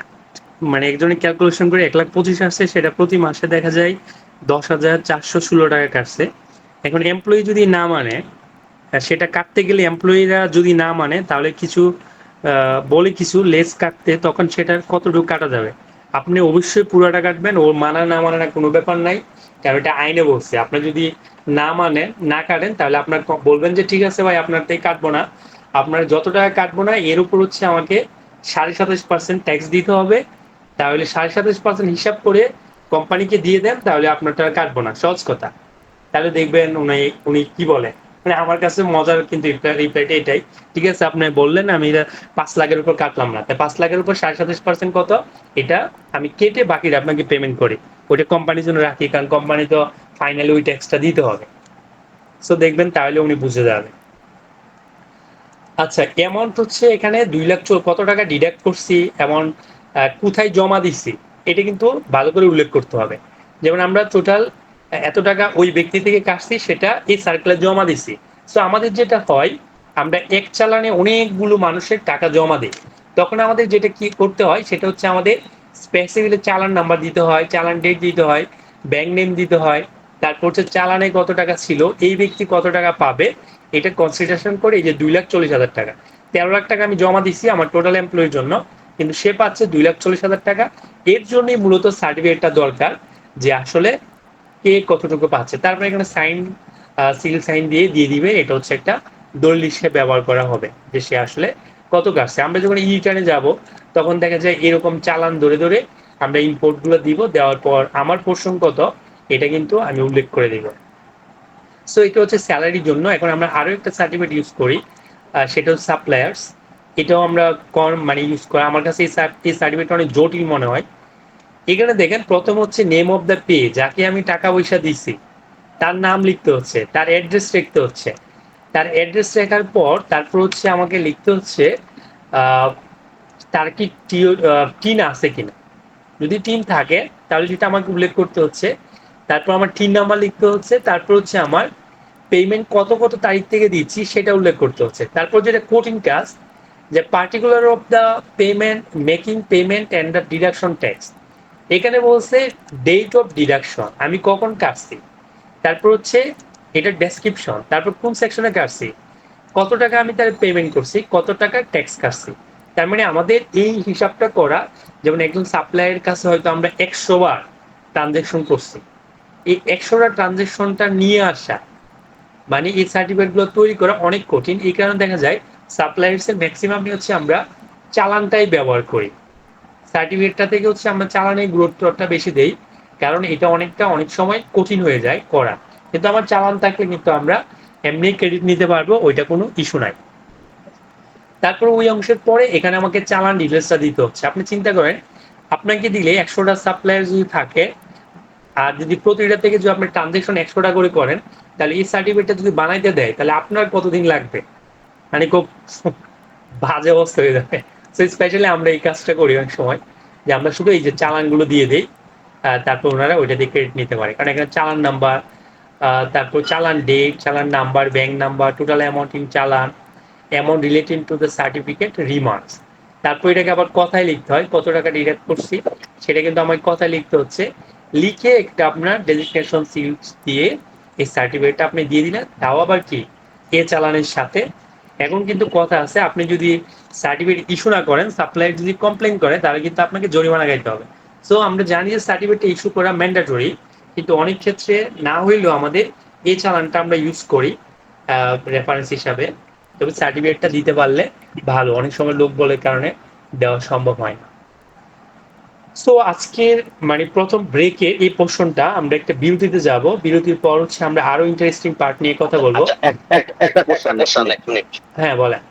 A: মানে একজনের ক্যালকুলেশন করে 1,25,000 আসছে, সেটা প্রতি মাসে দেখা যায় 10,416 টাকা কাটছে। এখন এমপ্লয়ি যদি না মানে, সেটা কাটতে গেলে এমপ্লয়িরা যদি না মানে, তাহলে কিছু বলে কিছু লেস কাটতে, তখন সেটার কতটুকু কাটা যাবে। আপনি অবশ্যই পুরোটা কাটবেন, ওর মানা না মানা কোনো ব্যাপার নাই, কারণ এটা আইনে বলছে। আপনি যদি না মানে না কাটেন, তাহলে আপনার বলবেন যে ঠিক আছে ভাই, আপনার থেকে কাটবো না, আপনার যত টাকা কাটবো না এর উপর হচ্ছে আমাকে 27.5% ট্যাক্স দিতে হবে। তাহলে 27.5% হিসাব করে কোম্পানিকে দিয়ে দেন, তাহলে আপনার টাকা কাটবো না। সহজ কথা। তাহলে দেখবেন উনি কি বলে। মানে আমার কাছে মজার কিন্তু রিপ্লাইটা এটাই, ঠিক আছে আপনি বললেন আমি 5 লাখের উপর কাটলাম না, তাই 5 লাখের উপর 27% কত, এটা আমি কেটে বাকিটা আপনাকে পেমেন্ট করি, ওইটা কোম্পানির জন্য রাখি, কারণ কোম্পানি তো ফাইনালি ওই ট্যাক্সটা দিতে হবে। সো দেখবেন তাহলে উনি বুঝে যাবে। আচ্ছা, অ্যামাউন্ট হচ্ছে এখানে 2 লাখ কত টাকা ডিডাক্ট করছি, অ্যামাউন্ট কোথায় জমা দিচ্ছি, এটা কিন্তু ভালো করে উল্লেখ করতে হবে। যেমন আমরা টোটাল এত টাকা ওই ব্যক্তি থেকে কাটছি, সেটা এই সার্কেলে জমা দিচ্ছি। সো আমাদের যেটা হয়, আমরা এক চালানে অনেকগুলো মানুষের টাকা জমা দিই, তখন আমাদের যেটা কি করতে হয়, সেটা হচ্ছে আমাদের স্পেসিফিকলি চালান নাম্বার দিতে হয়, চালান ডেট দিতে হয়, ব্যাংক নেম দিতে হয়, তারপর হচ্ছে চালানে কত টাকা ছিল, এই ব্যক্তি কত টাকা পাবে, এটা কনসিডারেশন করে এই যে 2,40,000 টাকা, 13 লাখ টাকা আমি জমা দিচ্ছি আমার টোটাল এমপ্লয়ির জন্য, কিন্তু সে পাচ্ছে 2,40,000 টাকা। এর জন্যই মূলত সার্টিফিকেটটা দরকার, যে আসলে কে কতটুকু পাচ্ছে। তারপরে এখানে সাইন, সিল সাইন দিয়ে দিবে, এটা হচ্ছে একটা দলিল হিসেবে ব্যবহার করা হবে যে সে আসলে কত কাটছে। আমরা যখন ই রিটার্নে যাব, তখন দেখা যায় এরকম চালান ধরে ধরে আমরা ইম্পোর্ট গুলো দিব, দেওয়ার পর আমার পোর্শন কত এটা কিন্তু আমি উল্লেখ করে দিব। সো এটা হচ্ছে স্যালারির জন্য। এখন আমরা আরো একটা সার্টিফিকেট ইউজ করি, সেটা হচ্ছে সাপ্লায়ার্স। এটাও আমরা মানে ইউজ করি। আমার কাছে এই সার্টিফিকেটটা অনেক জটিল মনে হয়। এখানে দেখেন প্রথম হচ্ছে নেম অফ দ্য পে, যাকে আমি টাকা পয়সা দিচ্ছি তার নাম লিখতে হচ্ছে, তার অ্যাড্রেস লিখতে হচ্ছে, তার অ্যাড্রেস লেখার পর তারপর হচ্ছে আমাকে লিখতে হচ্ছে তার কি টিন আছে কিনা। যদি টিন থাকে তাহলে সেটা আমাকে উল্লেখ করতে হচ্ছে। তারপর আমার টিন নাম্বার লিখতে হচ্ছে। তারপর হচ্ছে আমার পেমেন্ট কত কত তারিখ থেকে দিচ্ছি সেটা উল্লেখ করতে হচ্ছে। তারপর যেটা কঠিন কাজ, যে particular of the payment, making payment and the deduction tax. এখানে বলছে ডেট অফ ডিডাকশন, আমি কখন কাটছি। তারপর হচ্ছে এটার ডেসক্রিপশন, তারপর কোন সেকশনে কাটছি, কত টাকা আমি তার পেমেন্ট করছি, কত টাকা ট্যাক্স কাটছি। তার মানে আমাদের এই হিসাবটা করা, যেমন একজন সাপ্লায়ারের কাছে হয়তো আমরা 100 বার ট্রানজেকশন করছি, এই 100টা ট্রানজেকশনটা নিয়ে আসা মানে এই সার্টিফিকেটগুলো তৈরি করা অনেক কঠিন। এই কারণে দেখা যায় সাপ্লায়ার্সের ম্যাক্সিমাম হচ্ছে আমরা চালানটাই ব্যবহার করি। সার্টিফিকেটটা থেকে হচ্ছে আমরা চালানের গুরুত্বটা বেশি দেই, কারণ এটা অনেক সময় কঠিন হয়ে যায় করা। কিন্তু আমার চালান থাকলে কিন্তু আমরা এমনি ক্রেডিট নিতে পারবো, ওইটা কোনো ইস্যু নাই। তারপর ওই অংশের পরে এখানে আমাকে চালান ডিটেলসটা দিতে হচ্ছে। আপনি চিন্তা করেন, আপনাকে দিলে 100টা সাপ্লায়ার যদি থাকে, আর যদি প্রতিটা থেকে যদি আপনি ট্রানজেকশন 100টা করে করেন, তাহলে এই সার্টিফিকেটটা যদি বানাইতে দেয় তাহলে আপনার কতদিন লাগবে, মানে খুব বাজে অবস্থা হয়ে যাবে। সো স্পেশালি আমরা এই কাজটা করি অনেক সময়, যে আমরা শুধু এই যে চালানগুলো দিয়ে দিই, তারপর ওনারা ওইটা দিয়ে ক্রেডিট নিতে পারে। কারণ এখানে চালান নাম্বার, তারপর challan date, challan number, bank number, total amount in challan, amount relating to the certificate, remarks. তারপর এটাকে আবার কথায় লিখতে হয়, কত টাকা ডিডাক্ট করছি সেটা কিন্তু আমাকে কথায় লিখতে হচ্ছে। লিখে একটা আপনার ডেজিগনেশন সিল দিয়ে এই সার্টিফিকেটটা আপনি দিয়ে দিলেন, তাও আবার কি এ চালানের সাথে। এখন কিন্তু কথা আছে, আপনি যদি সার্টিফিকেট ইস্যু না করেন, সাপ্লায়ার যদি কমপ্লেন করে তাহলে কিন্তু আপনাকে জরিমানা গাইতে হবে। সো আমরা জানি যে সার্টিফিকেটটা ইস্যু করা ম্যান্ডেটরি, কিন্তু অনেক ক্ষেত্রে না হইলেও আমাদের এই চালানটা আমরা ইউজ করি রেফারেন্স হিসাবে। তবে সার্টিফিকেটটা দিতে পারলে ভালো, অনেক সময় লোক বলে কারণে দেওয়া সম্ভব হয় না। সো আজকের মানে প্রথম ব্রেকে এই পোর্শনটা আমরা একটা বিরতিতে যাব, বিরতির পর হচ্ছে আমরা আরো ইন্টারেস্টিং পার্ট নিয়ে কথা বলবো।
D: একটা কোশ্চেন, এক মিনিট।
A: হ্যাঁ বলেন।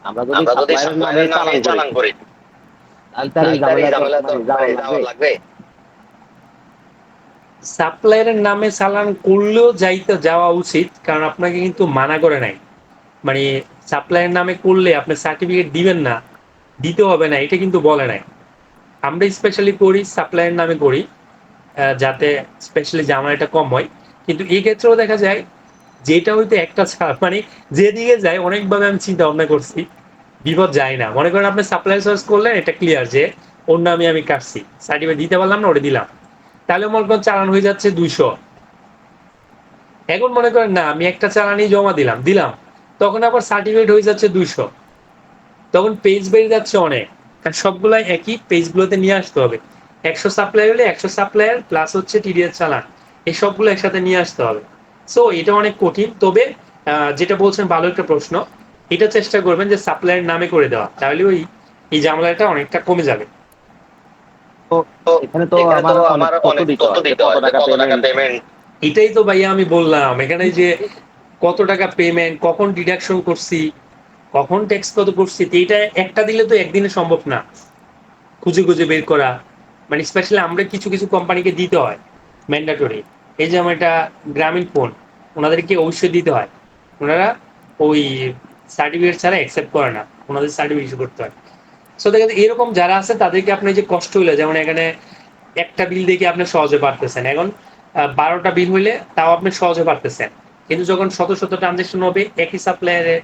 D: আমরা যদি সাপ্লায়ারের নামে চালান করি তাহলে ঝামেলা তো যাওয়া লাগবে।
A: সাপ্লায়ারের নামে চালান করলেও যাওয়া উচিত, কারণ আপনাকে কিন্তু মানা করে নাই। মানে সাপ্লায়ারের নামে করলে আপনি সার্টিফিকেট দিবেন না, দিতে হবে না, এটা কিন্তু বলে নাই। আমরা স্পেশালি করি সাপ্লায়ারের নামে করি, যাতে স্পেশালি জামালাটা কম হয়। কিন্তু এই ক্ষেত্রেও দেখা যায় যেটা হয়তো একটা মানে যেদিকে যায় অনেকভাবে আমি চিন্তা ভাবনা করছি, বিপদ যায় না। মনে করেন আপনি সাপ্লায়ার সার্চ করলেন, এটা ক্লিয়ার যে ওর নামে আমি কাটছি, সার্টিফিকেট দিতে পারলাম না, ওটা দিলাম, তাহলে মনে করেন চালান হয়ে যাচ্ছে 200। এখন মনে করেন না, আমি একটা চালানই জমা দিলাম, তখন আবার সার্টিফিকেট হয়ে যাচ্ছে 200, তখন পেজ বেড়ে যাচ্ছে অনেক। কারণ সবগুলাই একই পেজগুলোতে নিয়ে আসতে হবে। 100 সাপ্লায়ার হলে 100 সাপ্লায়ার প্লাস হচ্ছে টিডিএস চালান, এই সবগুলো একসাথে নিয়ে আসতে হবে। সো এটা অনেক কঠিন। তবে যেটা বলছেন ভালো একটা প্রশ্ন, এটা চেষ্টা করবেন যে সাপ্লায়ার নামে করে দেওয়া, তাহলে এই ঝামেলাটা অনেকটা কমে যাবে।
D: তো এখানে তো আমার অনেক তথ্য দিতে হয়, কত টাকা পেমেন্ট।
A: এটাই তো ভাইয়া আমি বললাম, এখানে যে কত টাকা পেমেন্ট, কখন ডিডাকশন করছি, কখন ট্যাক্স কত করছি, এইটা একটা দিলে তো একদিনে সম্ভব না খুঁজে খুঁজে বের করা। মানে স্পেশালি আমরা কিছু কিছু কোম্পানিকে দিতে হয় ম্যান্ডেটরি। এই যে আমার এটা গ্রামীণ ফোন, ওনাদেরকে অবশ্যই দিতে হয়, ওনারা ওই সার্টিফিকেট ছাড়া অ্যাকসেপ্ট করে না, ওনাদের সার্টিফিকেট ইস্যু করতে হয়। সো দেখা যায় এরকম যারা আছে তাদেরকে আপনার যে কষ্ট হইলে, যেমন এখানে একটা বিল দেখে আপনি সহজে পারতেছেন, এখন 12টা বিল হইলে তাও আপনি সহজে পারতেছেন। কিন্তু যখন শত শত ট্রানজেকশন হবে একই সাপ্লায়ারে,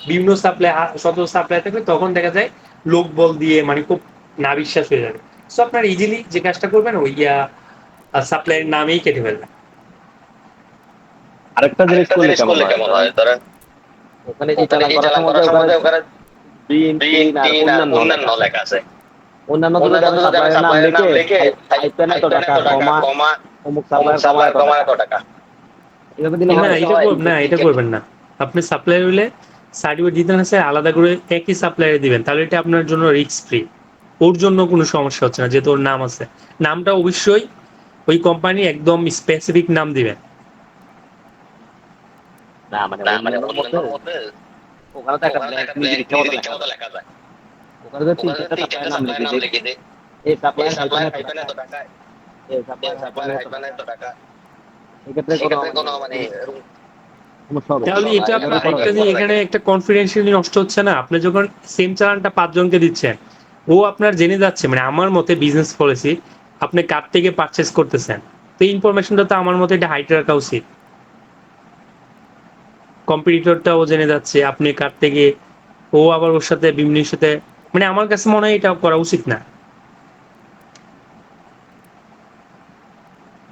A: বিভিন্ন সাপ্লায়ার, শত সাপ্লায়ার থাকবে, তখন দেখা যায় লোক বল দিয়ে মানে খুব না বিশ্বাস হয়ে যাবে। সো আপনার ইজিলি যে কাজটা করবেন ওই সাপ্লায়ারের নামেই কেটে ফেলবেন।
D: আরেকটা জিনিস করলে কেমন হয়, ধরেন ওখানে যে চালান করার সময় ওখানে টিন আর অন্যান্য লেখা আছে, অন্যান্য সাপ্লায়ারের নাম লিখে আইতেন এত টাকা কমা, অমুক সাপ্লায়ার কমা এত টাকা, এভাবে দিলে
A: না এটা করবেন না। আপনি সাপ্লায়ার হলে সার্টিফিকেট দিতে না স্যার, আলাদা করে একই সাপ্লায়ারে দিবেন, তাহলে এটা আপনার জন্য রিস্ক ফ্রি। ওর জন্য কোনো সমস্যা হচ্ছে না, যেহেতু ওর নাম আছে। নামটা অবশ্যই ওই কোম্পানি একদম স্পেসিফিক নাম দিবেন।
D: না মানে অন্যান্য মধ্যে ওখানে তো একটা ব্ল্যাঙ্ক নিজে লেখা যায়, ওখানে তো 3-4টা সাপ্লায়ার নাম লিখে দেয়, এই সাপ্লায়ার খাইবেন এত টাকা, এই সাপ্লায়ার খাইবেন এত টাকা,
F: এক্ষেত্রে
D: কোনো মানে
F: সমস্যা হবে
A: তাহলে এটা
F: না,
A: আপনার
F: এভাবে করা
A: একটা
F: যাবে।
A: যে এখানে একটা কনফিডেন্সিয়ালি নষ্ট হচ্ছে না, আপনি যখন সেম চালানটা 5 জনকে দিচ্ছেন, ও আপনার জেনে যাচ্ছে, মানে আমার মতে বিজনেস পলিসি আপনি কার থেকে পারচেজ করতেছেন, তো এই ইনফরমেশনটা তো আমার মতে এটা হাইড রাখা উচিত। কম্পিটিটরটাও জেনে যাচ্ছে আপনি কার থেকে, ও আবার ওর সাথে বিভিন্ন সাথে, মানে আমার কাছে মনে হয় এটা করা উচিত না।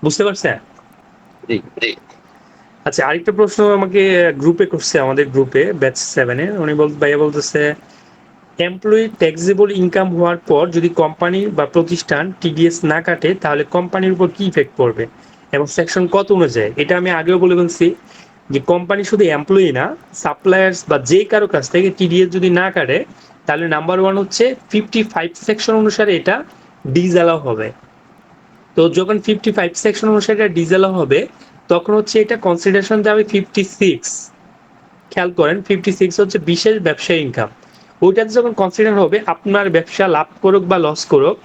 A: বুঝতে পারছেন?
F: জি।
A: আচ্ছা, আরেকটা প্রশ্ন আমাকে গ্রুপে করছে, আমাদের গ্রুপে ব্যাচ 7 এ উনি ভাইয়া বলতেছে, এমপ্লয়ি ট্যাক্সেবল ইনকাম হওয়ার পর যদি কোম্পানি বা প্রতিষ্ঠান টিডিএস না কাটে তাহলে কোম্পানির উপর কি ইফেক্ট পড়বে এবং সেকশন কত অনুযায়ী? এটা আমি আগেও বলে বলছি যে কোম্পানি শুধু এমপ্লয়ি না, সাপ্লায়ার্স বা যে কারো কাছ থেকে টিডিএস যদি না কাটে তাহলে নাম্বার 1 হচ্ছে 55 সেকশন অনুসারে এটা ডিসঅ্যালাউ হবে। তো যখন 55 সেকশন অনুসারে এটা ডিসঅ্যালাউ হবে তখন হচ্ছে এটা কনসিডারেশন যাবে 56। খেয়াল করেন 56 হচ্ছে বিশেষ ব্যবসায়ী ইনকাম। ওইটাতে যখন কনসিডার হবে আপনার ব্যবসা লাভ করুক বা লস করুক,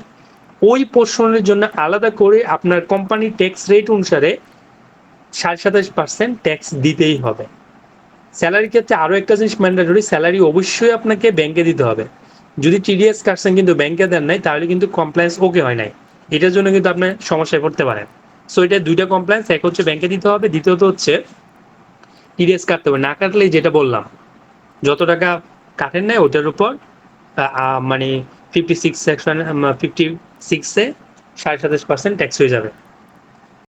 A: ওই পোর্শনের জন্য আলাদা করে আপনার কোম্পানি ট্যাক্স রেট অনুসারে 27.5% ট্যাক্স দিতেই হবে। স্যালারির ক্ষেত্রে আরও একটা জিনিস ম্যান্ডেটরি, স্যালারি অবশ্যই আপনাকে ব্যাংকে দিতে হবে। যদি টিডিএস কাটছেন কিন্তু ব্যাংকে দেন নাই তাহলে কিন্তু কমপ্লায়েন্স ওকে হয় নাই, এটার জন্য কিন্তু আপনি সমস্যায় পড়তে পারেন। সো এটা দুইটা কমপ্লায়েন্স, এক হচ্ছে ব্যাংকে দিতে হবে, দ্বিতীয়ত হচ্ছে টিডিএস কাটতে হবে। না কাটলেই যেটা বললাম যত টাকা কাটেন নাই ওটার উপর মানে 56 সেকশন 56-এ 27.5% ট্যাক্স হয়ে যাবে।